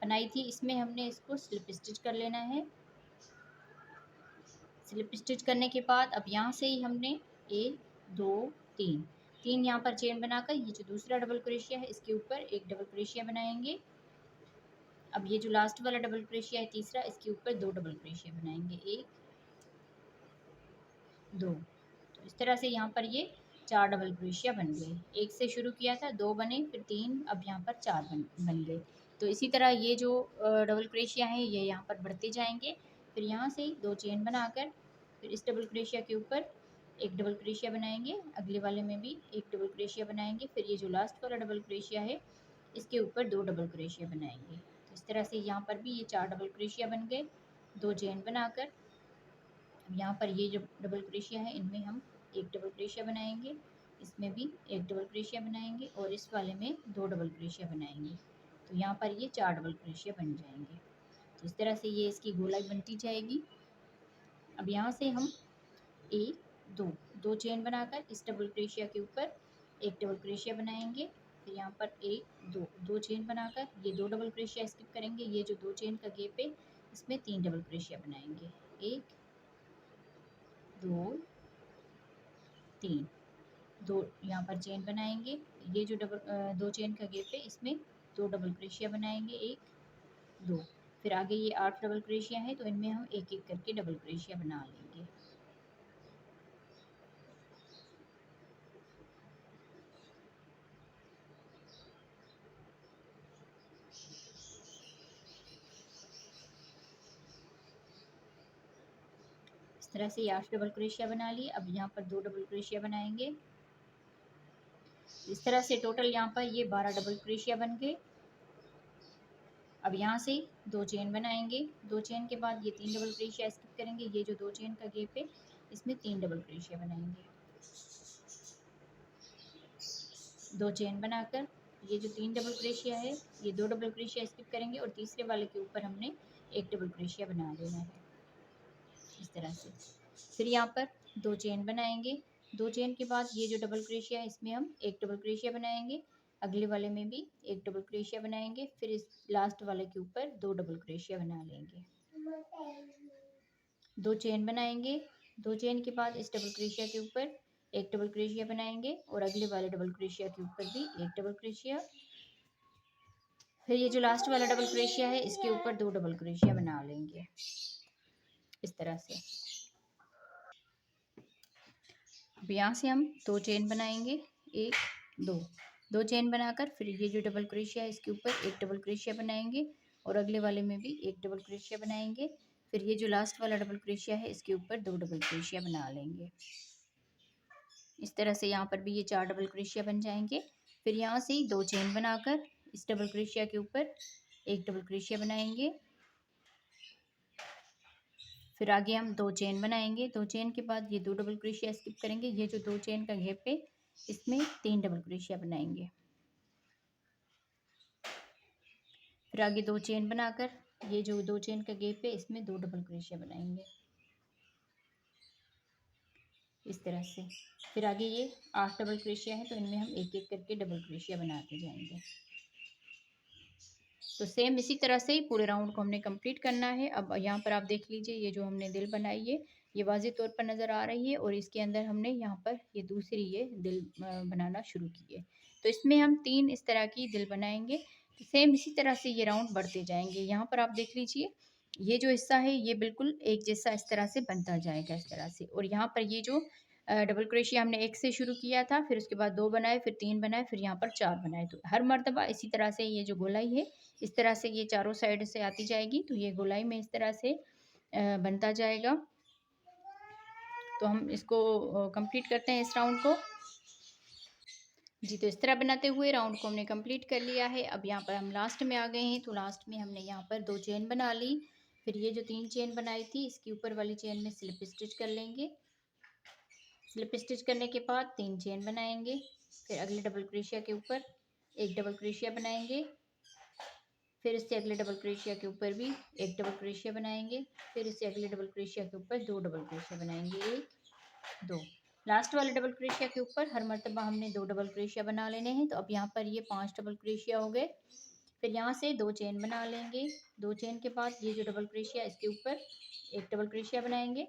बनाई थी इसमें हमने इसको स्लिप स्टिच कर लेना है। स्लिप स्टिच करने के बाद अब यहाँ से ही हमने 1 2 3 यहाँ पर चेन बनाकर ये जो दूसरा डबल क्रोशिया है इसके ऊपर एक डबल क्रोशिया बनाएंगे। अब ये जो लास्ट वाला डबल क्रोशिया है तीसरा, इसके ऊपर 2 डबल क्रोशिया बनाएंगे, 1 2। तो इस तरह से यहाँ पर ये 4 डबल क्रोशिया बन गए। एक से शुरू किया था, 2 बने, फिर 3, अब यहाँ पर 4 बन गए। तो इसी तरह ये जो डबल क्रोशिया है ये यहाँ पर बढ़ते जाएंगे। फिर यहाँ से 2 चेन बनाकर फिर इस डबल क्रोशिया के ऊपर एक डबल क्रोशिया बनाएंगे, अगले वाले में भी एक डबल क्रोशिया बनाएंगे। फिर ये जो लास्ट वाला डबल क्रोशिया है इसके ऊपर 2 डबल क्रोशिया बनाएंगे। तो इस तरह से यहाँ पर भी ये 4 डबल क्रोशिया बन गए। 2 चेन बनाकर यहाँ पर ये जो डबल क्रोशिया है इनमें हम एक डबल क्रोशिया बनाएंगे, इसमें भी एक डबल क्रोशिया बनाएंगे और इस वाले में 2 डबल क्रोशिया बनाएंगे। तो यहाँ पर ये 4 डबल क्रोशिया बन जाएंगे। तो इस तरह से ये इसकी गोलाई बनती जाएगी। अब यहाँ से हम 1 2 चेन बनाकर इस डबल क्रोशिया के ऊपर एक डबल क्रोशिया बनाएंगे। फिर यहाँ पर 1 2 चेन बनाकर ये 2 डबल क्रोशिया स्किप करेंगे। ये जो 2 चेन का गैप है इसमें 3 डबल क्रोशिया बनाएंगे, 1 2 3। 2 यहाँ पर चेन बनाएंगे। ये जो 2 चेन का गैप है इसमें 2 डबल क्रोशिया बनाएंगे, 1 2। फिर आगे ये 8 डबल क्रोशिया है तो इनमें हम एक एक करके डबल क्रोशिया बना लेंगे। इस तरह से ये 8 डबल क्रोशिया बना लिए। अब यहाँ पर 2 डबल क्रोशिया बनाएंगे। इस तरह से टोटल यहाँ पर ये 12 डबल क्रोशिया बन गए। अब यहाँ से 2 चेन बनाएंगे। 2 चेन के बाद ये 3 डबल क्रोशिया स्किप करेंगे। ये जो 2 चेन का गैप है इसमें 3 डबल क्रोशिया बनाएंगे। 2 चेन बनाकर ये जो 3 डबल क्रोशिया है ये 2 डबल क्रोशिया स्किप करेंगे और तीसरे वाले के ऊपर हमने एक डबल क्रोशिया बना लेना है इस तरह से। फिर यहाँ पर 2 चेन बनाएंगे। 2 चेन के बाद ये जो डबल क्रोशिया है इसमें हम एक डबल क्रोशिया बनाएंगे, अगले वाले में भी एक डबल क्रोशिया बनाएंगे। फिर इस लास्ट वाले के ऊपर 2 डबल क्रोशिया बना लेंगे। 2 चेन बनाएंगे। 2 चेन के बाद इस डबल क्रोशिया के ऊपर एक डबल क्रोशिया बनाएंगे और अगले वाले डबल क्रोशिया के ऊपर भी एक डबल क्रोशिया। फिर ये जो लास्ट वाला डबल क्रोशिया है इसके ऊपर 2 डबल क्रोशिया बना लेंगे इस तरह से। अब यहाँ से हम 2 चेन बनाएंगे, 1 2 चेन बनाकर फिर ये जो डबल क्रोशिया है इसके ऊपर एक डबल क्रोशिया बनाएंगे और अगले वाले में भी एक डबल क्रोशिया बनाएंगे। फिर ये जो लास्ट वाला डबल क्रोशिया है इसके ऊपर 2 डबल क्रोशिया बना लेंगे। इस तरह से यहाँ पर भी ये 4 डबल क्रोशिया बन जाएंगे। फिर यहाँ से 2 चेन बनाकर इस डबल क्रोशिया के ऊपर एक डबल क्रोशिया बनाएंगे। फिर आगे हम 2 चेन बनाएंगे। 2 चेन के बाद ये 2 डबल क्रोशिया स्किप करेंगे। ये जो 2 चेन का गैप है इसमें 3 डबल क्रोशिया बनाएंगे। फिर आगे 2 चेन बनाकर ये जो 2 चेन का गैप है इसमें 2 डबल क्रोशिया बनाएंगे इस तरह से। फिर आगे ये 8 डबल क्रोशिया है तो इनमें हम एक एक करके डबल क्रोशिया बनाते जाएंगे। तो सेम इसी तरह से ही पूरे राउंड को हमने कंप्लीट करना है। अब यहाँ पर आप देख लीजिए ये जो हमने दिल बनाई है ये वाज़ेह तौर पर नज़र आ रही है और इसके अंदर हमने यहाँ पर ये दूसरी ये दिल बनाना शुरू की है। तो इसमें हम 3 इस तरह की दिल बनाएंगे। तो सेम इसी तरह से ये राउंड बढ़ते जाएंगे। यहाँ पर आप देख लीजिए ये जो हिस्सा है ये बिल्कुल एक जैसा इस तरह से बनता जाएगा इस तरह से। और यहाँ पर ये जो डबल क्रोशिया हमने एक से शुरू किया था, फिर उसके बाद 2 बनाए, फिर 3 बनाए, फिर यहाँ पर 4 बनाए। तो हर मर्तबा इसी तरह से ये जो गोलाई है इस तरह से ये चारों साइड से आती जाएगी, तो ये गोलाई में इस तरह से बनता जाएगा। तो हम इसको कंप्लीट करते हैं इस राउंड को। जी, तो इस तरह बनाते हुए राउंड को हमने कंप्लीट कर लिया है। अब यहाँ पर हम लास्ट में आ गए हैं, तो लास्ट में हमने यहाँ पर 2 चेन बना ली। फिर ये जो 3 चेन बनाई थी इसके ऊपर वाली चेन में स्लिप स्टिच कर लेंगे। स्लिप स्टिच करने के बाद 3 चेन बनाएंगे। फिर अगले डबल क्रोशिया के ऊपर एक डबल क्रोशिया बनाएंगे। फिर इससे अगले डबल क्रोशिया के ऊपर भी एक डबल क्रोशिया बनाएंगे। फिर इससे अगले डबल क्रोशिया के ऊपर 2 डबल क्रोशिया बनाएंगे, 1 2। लास्ट वाले डबल क्रोशिया के ऊपर हर मर्तबा हमने 2 डबल क्रोशिया बना लेने हैं। तो अब यहाँ पर ये 5 डबल क्रोशिया हो गए। फिर यहाँ से 2 चेन बना लेंगे। 2 चेन के बाद ये जो डबल क्रोशिया इसके ऊपर एक डबल क्रोशिया बनाएंगे,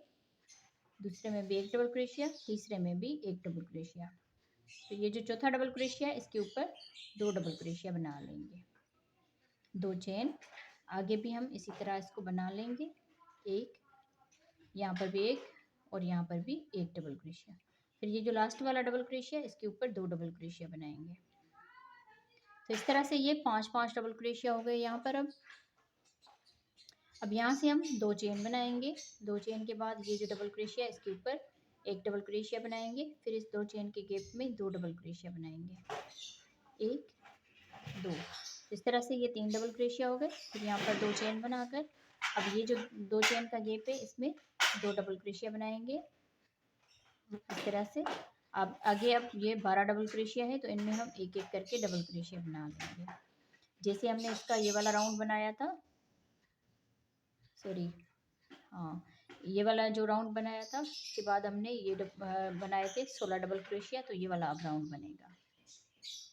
दूसरे में भी एक डबल क्रोशिया, तीसरे में भी एक डबल क्रोशिया। तो ये जो चौथा डबल क्रोशिया है इसके ऊपर 2 डबल क्रोशिया बना लेंगे, 2 चेन। आगे भी हम इसी तरह इसको बना लेंगे, एक यहाँ पर भी एक और यहाँ पर भी एक डबल क्रोशिया। फिर ये जो लास्ट वाला डबल क्रोशिया इसके ऊपर 2 डबल क्रोशिया बनाएंगे। तो इस तरह से ये 5 डबल क्रोशिया हो गए यहाँ पर। अब यहाँ से हम 2 चेन बनाएंगे। 2 चेन के बाद ये जो डबल क्रोशिया है इसके ऊपर एक डबल क्रोशिया बनाएंगे। फिर इस 2 चेन के गैप में 2 डबल क्रोशिया बनाएंगे, 1 2। इस तरह से ये 3 डबल क्रोशिया हो गए। फिर यहाँ पर 2 चेन बनाकर अब ये जो 2 चेन का गैप है इसमें 2 डबल क्रोशिया बनाएंगे इस तरह से। अब आगे अब ये 12 डबल क्रोशिया है, तो इनमें हम एक एक करके डबल क्रोशिया बना लेंगे, जैसे हमने इसका ये वाला राउंड बनाया था। सॉरी, हाँ, ये वाला जो राउंड बनाया था उसके बाद हमने ये बनाए थे 16 डबल क्रोशिया, तो ये वाला अब राउंड बनेगा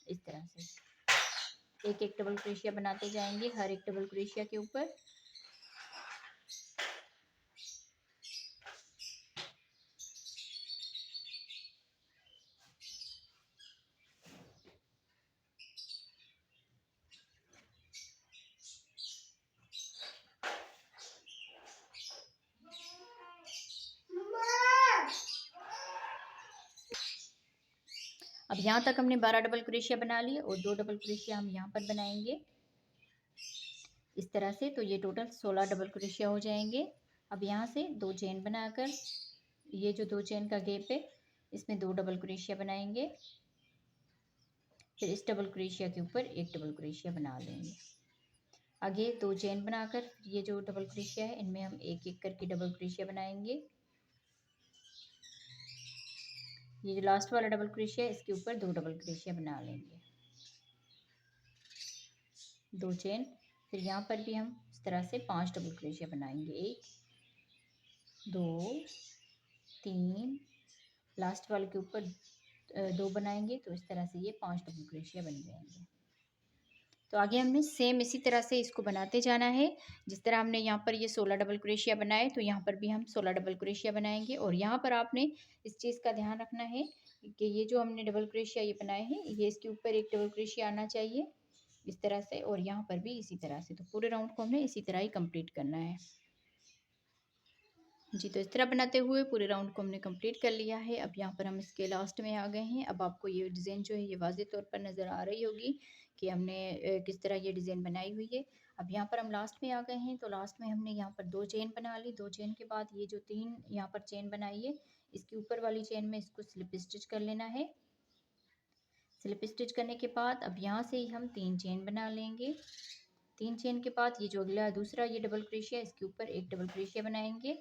इस तरह से। एक एक डबल क्रोशिया बनाते जाएंगे हर एक डबल क्रोशिया के ऊपर। अब यहाँ तक हमने 12 डबल क्रोशिया बना लिए और 2 डबल क्रोशिया हम यहाँ पर बनाएंगे इस तरह से। तो ये टोटल 16 डबल क्रोशिया हो जाएंगे। अब यहाँ से 2 चेन बनाकर ये जो 2 चेन का गैप है इसमें 2 डबल क्रोशिया बनाएंगे। फिर इस डबल क्रोशिया के ऊपर एक डबल क्रोशिया बना लेंगे। आगे 2 चेन बनाकर ये जो डबल क्रोशिया है इनमें हम एक एक करके डबल क्रोशिया बनाएंगे। ये जो लास्ट वाला डबल क्रोशिया है इसके ऊपर 2 डबल क्रोशिया बना लेंगे, 2 चेन। फिर यहाँ पर भी हम इस तरह से 5 डबल क्रोशिया बनाएंगे, 1 2 3, लास्ट वाले के ऊपर 2 बनाएंगे, तो इस तरह से ये 5 डबल क्रोशिया बन जाएंगे। तो आगे हमने सेम इसी तरह से इसको बनाते जाना है। जिस तरह हमने यहाँ पर ये 16 डबल क्रोशिया बनाए, तो यहाँ पर भी हम 16 डबल क्रोशिया बनाएंगे। और यहाँ पर आपने इस चीज़ का ध्यान रखना है कि ये जो हमने डबल क्रोशिया ये बनाए हैं ये इसके ऊपर एक डबल क्रोशिया आना चाहिए इस तरह से, और यहाँ पर भी इसी तरह से। तो पूरे राउंड को हमने इसी तरह ही कंप्लीट करना है। जी, तो इस तरह बनाते हुए पूरे राउंड को हमने कंप्लीट कर लिया है। अब यहाँ पर हम इसके लास्ट में आ गए हैं। अब आपको ये डिज़ाइन जो है ये वाज़ेह तौर पर नज़र आ रही होगी कि हमने किस तरह ये डिज़ाइन बनाई हुई है। अब यहाँ पर हम लास्ट में आ गए हैं, तो लास्ट में हमने यहाँ पर 2 चेन बना ली। 2 चेन के बाद ये जो 3 यहाँ पर चेन बनाई है इसके ऊपर वाली चेन में इसको स्लिप स्टिच कर लेना है। स्लिप स्टिच करने के बाद अब यहाँ से ही हम 3 चेन बना लेंगे। 3 चेन के बाद ये जो अगला दूसरा ये डबल क्रोशिया इसके ऊपर एक डबल क्रोशिया बनाएंगे।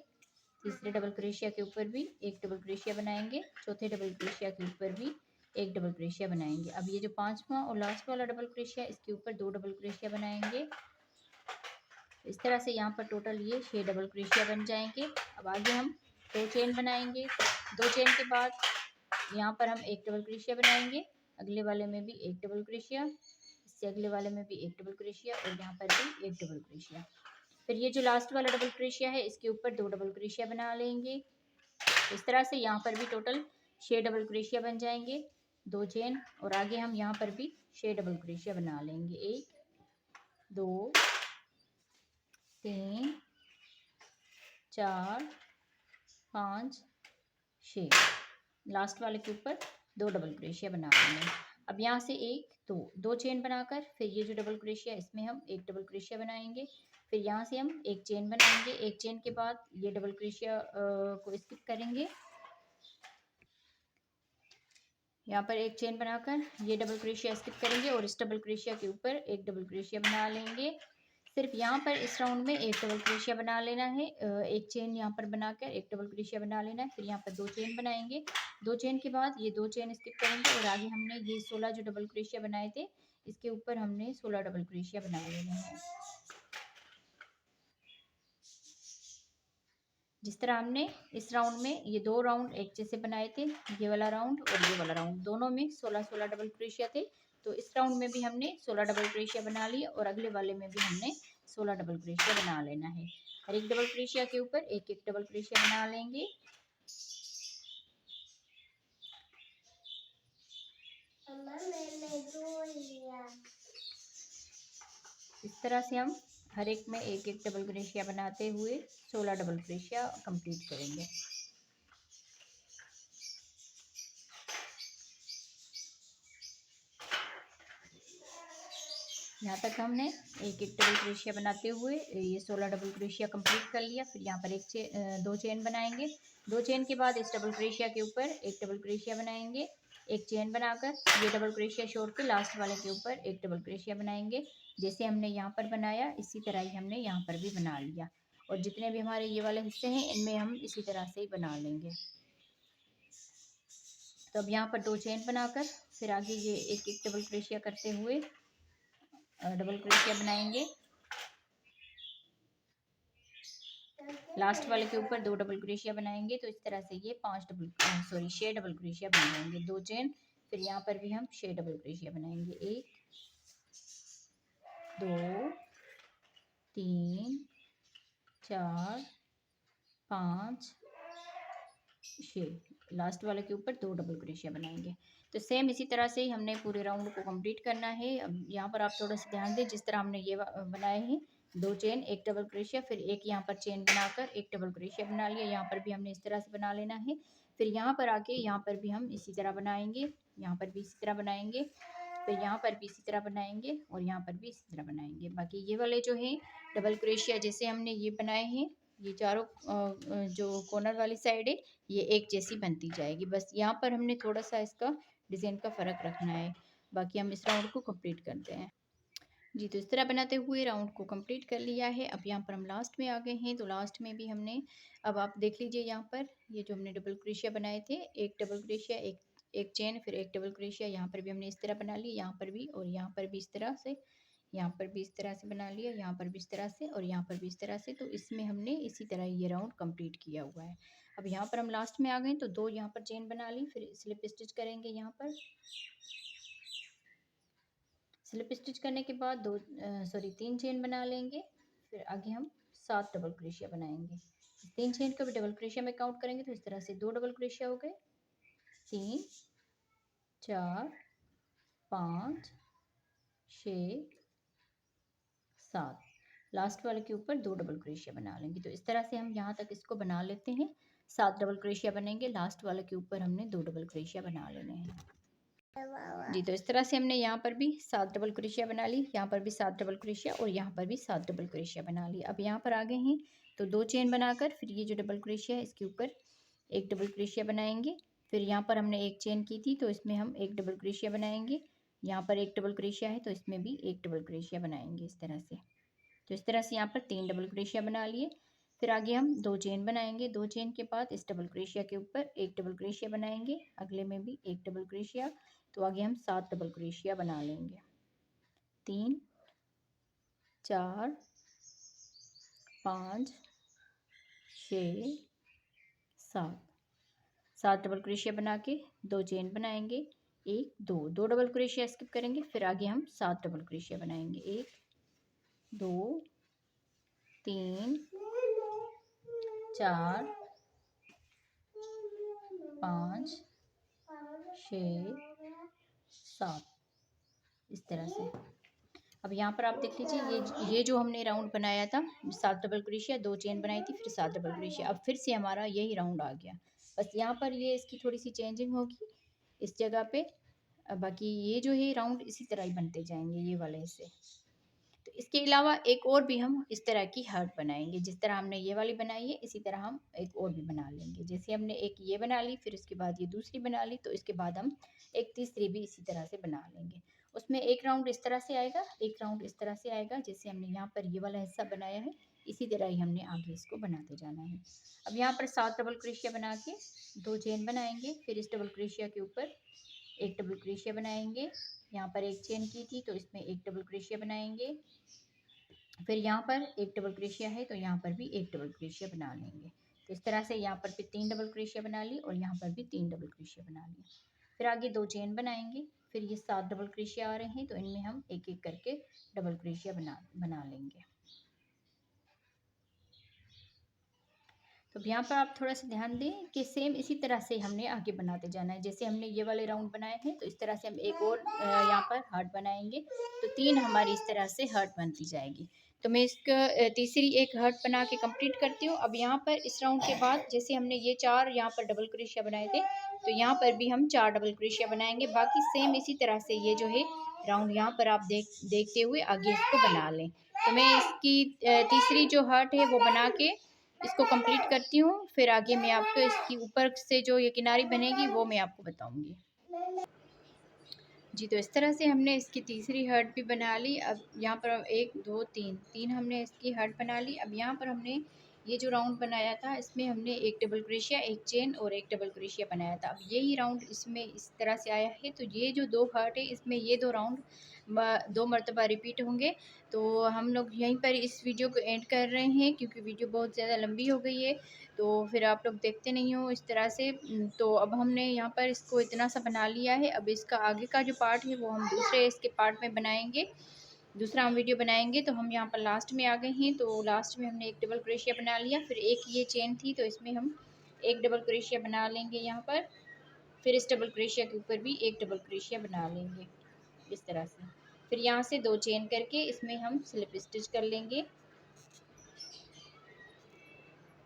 तीसरे डबल क्रोशिया के ऊपर भी एक डबल क्रोशिया बनाएंगे। चौथे डबल क्रोशिया के ऊपर भी एक डबल क्रोशिया बनाएंगे। अब ये जो 5वां और लास्ट वाला डबल क्रोशिया इसके ऊपर 2 डबल क्रोशिया बनाएंगे। इस तरह से यहाँ पर टोटल ये 6 डबल क्रोशिया बन जाएंगे। अब आगे हम 2 चेन बनाएंगे। 2 चेन के बाद यहाँ पर हम एक डबल क्रोशिया बनाएंगे, अगले वाले में भी एक डबल क्रोशिया, इससे अगले वाले में भी एक डबल क्रोशिया और यहाँ पर भी एक डबल क्रोशिया। फिर ये जो लास्ट वाला डबल क्रोशिया है इसके ऊपर 2 डबल क्रोशिया बना लेंगे। इस तरह से यहाँ पर भी टोटल 6 डबल क्रोशिया बन जाएंगे, 2 चेन, और आगे हम यहाँ पर भी 6 डबल क्रोशिया बना लेंगे, 1 2 3 4 5 6। लास्ट वाले के ऊपर 2 डबल क्रोशिया बना लेंगे। अब यहाँ से 1 2 चेन बनाकर फिर ये जो डबल क्रोशिया इसमें हम एक डबल क्रोशिया बनाएंगे। फिर यहाँ से हम एक चेन बनाएंगे। एक चेन के बाद ये डबल क्रोशिया को स्किप करेंगे। यहाँ पर एक चेन बनाकर ये डबल क्रोशिया स्किप करेंगे और इस डबल क्रोशिया के ऊपर एक डबल क्रोशिया बना लेंगे। सिर्फ यहाँ पर इस राउंड में एक डबल क्रोशिया बना लेना है। एक चेन यहाँ पर बनाकर एक डबल क्रोशिया बना लेना है। फिर यहाँ पर 2 चेन बनाएंगे। 2 चेन के बाद ये 2 चेन स्किप करेंगे और आगे हमने ये 16 जो डबल क्रोशिया बनाए थे इसके ऊपर हमने 16 डबल क्रोशिया बना लेना है। जिस तरह हमने इस राउंड में ये 2 राउंड एक जैसे बनाए थे, ये वाला राउंड और ये वाला राउंड दोनों में 16-16 डबल क्रोशिया थे। तो इस राउंड में भी हमने 16 डबल क्रोशिया बना लिया और अगले वाले में भी हमने 16 डबल क्रोशिया बना लेना है। हर एक डबल क्रोशिया के ऊपर एक एक डबल क्रोशिया बना लेंगे। इस तरह से हम हर एक में एक एक डबल क्रोशिया बनाते हुए 16 डबल क्रोशिया कंप्लीट करेंगे। यहाँ तक हमने एक एक डबल क्रोशिया बनाते हुए ये 16 डबल क्रोशिया कंप्लीट कर लिया। फिर यहाँ पर 2 चेन बनाएंगे। 2 चेन के बाद इस डबल क्रोशिया के ऊपर एक डबल क्रोशिया बनाएंगे। एक चेन बनाकर ये डबल क्रोशिया छोड़ के लास्ट वाले के ऊपर एक डबल क्रोशिया बनाएंगे। जैसे हमने यहाँ पर बनाया इसी तरह ही हमने यहाँ पर भी बना लिया और जितने भी हमारे ये वाले हिस्से हैं इनमें हम इसी तरह से ही बना लेंगे। तो अब यहाँ पर 2 चेन बनाकर फिर आगे ये एक एक डबल क्रोशिया करते हुए डबल क्रोशिया बनाएंगे। लास्ट वाले के ऊपर 2 डबल क्रोशिया बनाएंगे। तो इस तरह से ये 6 डबल क्रोशिया बनाएंगे। 2 चेन फिर यहाँ पर भी हम 6 डबल क्रोशिया बनाएंगे। 1 2 3 4 5 6। लास्ट वाले के ऊपर 2 डबल क्रोशिया बनाएंगे। तो सेम इसी तरह से ही हमने पूरे राउंड को कंप्लीट करना है। अब यहाँ पर आप थोड़ा सा ध्यान दें, जिस तरह हमने ये बनाए हैं 2 चेन एक डबल क्रोशिया फिर एक यहाँ पर चेन बनाकर एक डबल क्रोशिया बना लिया। यहाँ पर भी हमने इस तरह से बना लेना है। फिर यहाँ पर आके यहाँ पर भी हम इसी तरह बनाएंगे। यहाँ पर भी इसी तरह बनाएंगे। फिर यहाँ पर भी इसी तरह बनाएंगे और यहाँ पर भी इसी तरह बनाएंगे। बाकी ये वाले जो है डबल क्रोशिया जैसे हमने ये बनाए हैं, ये चारों जो कॉर्नर वाली साइड है ये एक जैसी बनती जाएगी। बस यहाँ पर हमने थोड़ा सा इसका डिज़ाइन का फ़र्क रखना है। बाकी हम इस राउंड को कंप्लीट करते हैं जी। तो इस तरह बनाते हुए राउंड को कंप्लीट कर लिया है। अब यहाँ पर हम लास्ट में आ गए हैं। तो लास्ट में भी हमने, अब आप देख लीजिए यहाँ पर ये जो हमने डबल क्रोशिया बनाए थे, एक डबल क्रोशिया एक चेन फिर एक डबल क्रोशिया, यहाँ पर भी हमने इस तरह बना लिया, यहाँ पर भी और यहाँ पर भी इस तरह से, यहाँ पर भी इस तरह से बना लिया, यहाँ पर भी इस तरह से और यहाँ पर भी इस तरह से। तो इसमें हमने इसी तरह ये राउंड कंप्लीट किया हुआ है। अब यहाँ पर हम लास्ट में आ गए तो 2 यहाँ पर चेन बना ली, फिर स्लिप स्टिच करेंगे। यहाँ पर स्लिप स्टिच करने के बाद 3 चेन बना लेंगे। फिर आगे हम 7 डबल क्रोशिया बनाएंगे। 3 चेन को भी डबल क्रोशिया में काउंट करेंगे तो इस तरह से 2 डबल क्रोशिया हो गए, 3 4 5 6 7। लास्ट वाले के ऊपर 2 डबल क्रोशिया बना लेंगे। तो इस तरह से हम यहाँ तक इसको बना लेते हैं। 7 डबल क्रोशिया बनेंगे, लास्ट वाले के ऊपर हमने 2 डबल क्रोशिया बना लेने हैं जी। तो इस तरह से हमने यहाँ पर भी 7 डबल क्रोशिया बना ली, यहाँ पर भी 7 डबल क्रोशिया और यहाँ पर भी 7 डबल क्रोशिया बना ली। अब यहाँ पर आ गए हैं तो 2 चेन बनाकर फिर ये जो डबल क्रोशिया है इसके ऊपर एक डबल क्रोशिया बनाएंगे। फिर यहाँ पर हमने एक चेन की थी तो इसमें हम एक डबल क्रोशिया बनाएंगे। यहाँ पर एक डबल क्रोशिया है तो इसमें भी एक डबल क्रोशिया बनाएंगे इस तरह से। तो इस तरह से यहाँ पर 3 डबल क्रोशिया बना लिए। फिर आगे हम 2 चेन बनाएंगे। 2 चेन के बाद इस डबल क्रोशिया के ऊपर एक डबल क्रोशिया बनाएंगे, अगले में भी एक डबल क्रोशिया। तो आगे हम 7 डबल क्रोशिया बना लेंगे। 3 4 5 6 7। 7 डबल क्रोशिया बना के 2 चेन बनाएंगे, 1 2 डबल क्रोशिया स्किप करेंगे। फिर आगे हम 7 डबल क्रोशिया बनाएंगे, 1 2 3 4 5 6 7 इस तरह से। अब यहाँ पर आप देख लीजिए, ये जो हमने राउंड बनाया था 7 डबल क्रोशिया, 2 चेन बनाई थी, फिर 7 डबल क्रोशिया, अब फिर से हमारा यही राउंड आ गया। बस यहाँ पर ये इसकी थोड़ी सी चेंजिंग होगी इस जगह पे। बाकी ये जो है राउंड इसी तरह ही बनते जाएंगे ये वाले से। तो इसके अलावा एक और भी हम इस तरह की हार्ट बनाएंगे, जिस तरह हमने ये वाली बनाई है इसी तरह हम एक और भी बना लेंगे। जैसे हमने एक ये बना ली, फिर उसके बाद ये दूसरी बना ली, तो इसके बाद हम एक तीसरी भी इसी तरह से बना लेंगे। उसमें एक राउंड इस तरह से आएगा, एक राउंड इस तरह से आएगा। जैसे हमने यहाँ पर ये वाला हिस्सा बनाया है इसी तरह ही हमने आगे इसको बनाते जाना है। अब यहाँ पर 7 डबल क्रोशिया बना के 2 चेन बनाएंगे, फिर इस डबल क्रोशिया के ऊपर एक डबल क्रोशिया बनाएंगे। यहाँ पर एक चेन की थी तो इसमें एक डबल क्रोशिया बनाएंगे, फिर यहाँ पर एक डबल क्रोशिया है तो यहाँ पर भी एक डबल क्रोशिया बना लेंगे। तो इस तरह से यहाँ पर भी 3 डबल क्रोशिया बना ली और यहाँ पर भी 3 डबल क्रोशिया बना लिया। फिर आगे 2 चेन बनाएंगे, फिर ये 7 डबल क्रोशिया आ रहे हैं तो इनमें हम एक एक करके डबल क्रोशिया बना लेंगे। तो यहाँ पर आप थोड़ा सा ध्यान दें कि सेम इसी तरह से हमने आगे बनाते जाना है। जैसे हमने ये वाले राउंड बनाए हैं तो इस तरह से हम एक और यहाँ पर हार्ट बनाएंगे, तो 3 हमारी इस तरह से हार्ट बनती जाएगी। तो मैं इसका तीसरी एक हार्ट बना के कंप्लीट करती हूँ। अब यहाँ पर इस राउंड के बाद जैसे हमने ये 4 यहाँ पर डबल क्रोशिया बनाए थे तो यहाँ पर भी हम 4 डबल क्रोशिया बनाएंगे। बाकी सेम इसी तरह से ये जो है राउंड यहाँ पर आप देखते हुए आगे इसको बना लें। तो मैं इसकी तीसरी जो हार्ट है वो बना के इसको कंप्लीट करती हूँ, फिर आगे मैं आपको इसकी ऊपर से जो ये किनारी बनेगी वो मैं आपको बताऊँगी। जी, तो इस तरह से हमने इसकी तीसरी हर्ट भी बना ली। अब यहाँ पर 1 2 3 हमने इसकी हर्ट बना ली। अब यहाँ पर हमने ये जो राउंड बनाया था इसमें हमने एक डबल क्रोशिया, एक चेन और एक डबल क्रोशिया बनाया था। अब यही राउंड इसमें इस तरह से आया है, तो ये जो 2 हर्ट है इसमें ये 2 राउंड 2 मरतबा रिपीट होंगे। तो हम लोग यहीं पर इस वीडियो को एंड कर रहे हैं क्योंकि वीडियो बहुत ज़्यादा लंबी हो गई है, तो फिर आप लोग देखते नहीं हो इस तरह से। तो अब हमने यहाँ पर इसको इतना सा बना लिया है। अब इसका आगे का जो पार्ट है वो हम दूसरे इसके पार्ट में बनाएंगे, दूसरा हम वीडियो बनाएंगे। तो हम यहाँ पर लास्ट में आ गए हैं, तो लास्ट में हमने एक डबल क्रोशिया बना लिया, फिर एक ये चेन थी तो इसमें हम एक डबल क्रोशिया बना लेंगे यहाँ पर, फिर इस डबल क्रोशिया के ऊपर भी एक डबल क्रोशिया बना लेंगे इस तरह से। फिर यहाँ से 2 चेन करके इसमें हम स्लिप स्टिच कर लेंगे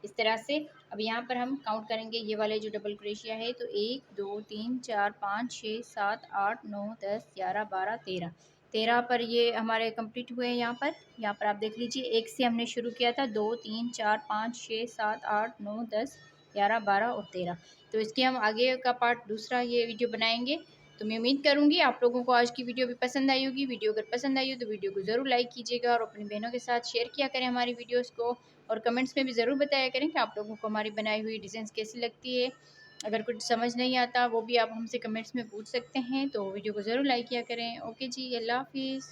इस तरह से। अब यहाँ पर हम काउंट करेंगे ये वाले जो डबल क्रोशिया है, तो 1 2 3 4 5 6 7 8 9 10 11 12 13 13 पर ये हमारे कंप्लीट हुए हैं। यहाँ पर आप देख लीजिए, एक से हमने शुरू किया था, 2 3 4 5 6 7 8 9 10 11 12 और 13। तो इसके हम आगे का पार्ट दूसरा ये वीडियो बनाएंगे। तो मैं उम्मीद करूँगी आप लोगों को आज की वीडियो भी पसंद आई होगी। वीडियो अगर पसंद आई हो तो वीडियो को ज़रूर लाइक कीजिएगा और अपनी बहनों के साथ शेयर किया करें हमारी वीडियोस को, और कमेंट्स में भी ज़रूर बताया करें कि आप लोगों को हमारी बनाई हुई डिज़ाइंस कैसी लगती है। अगर कुछ समझ नहीं आता वो भी आप हमसे कमेंट्स में पूछ सकते हैं। तो वीडियो को ज़रूर लाइक किया करें। ओके जी, अल्लाह हाफिज़।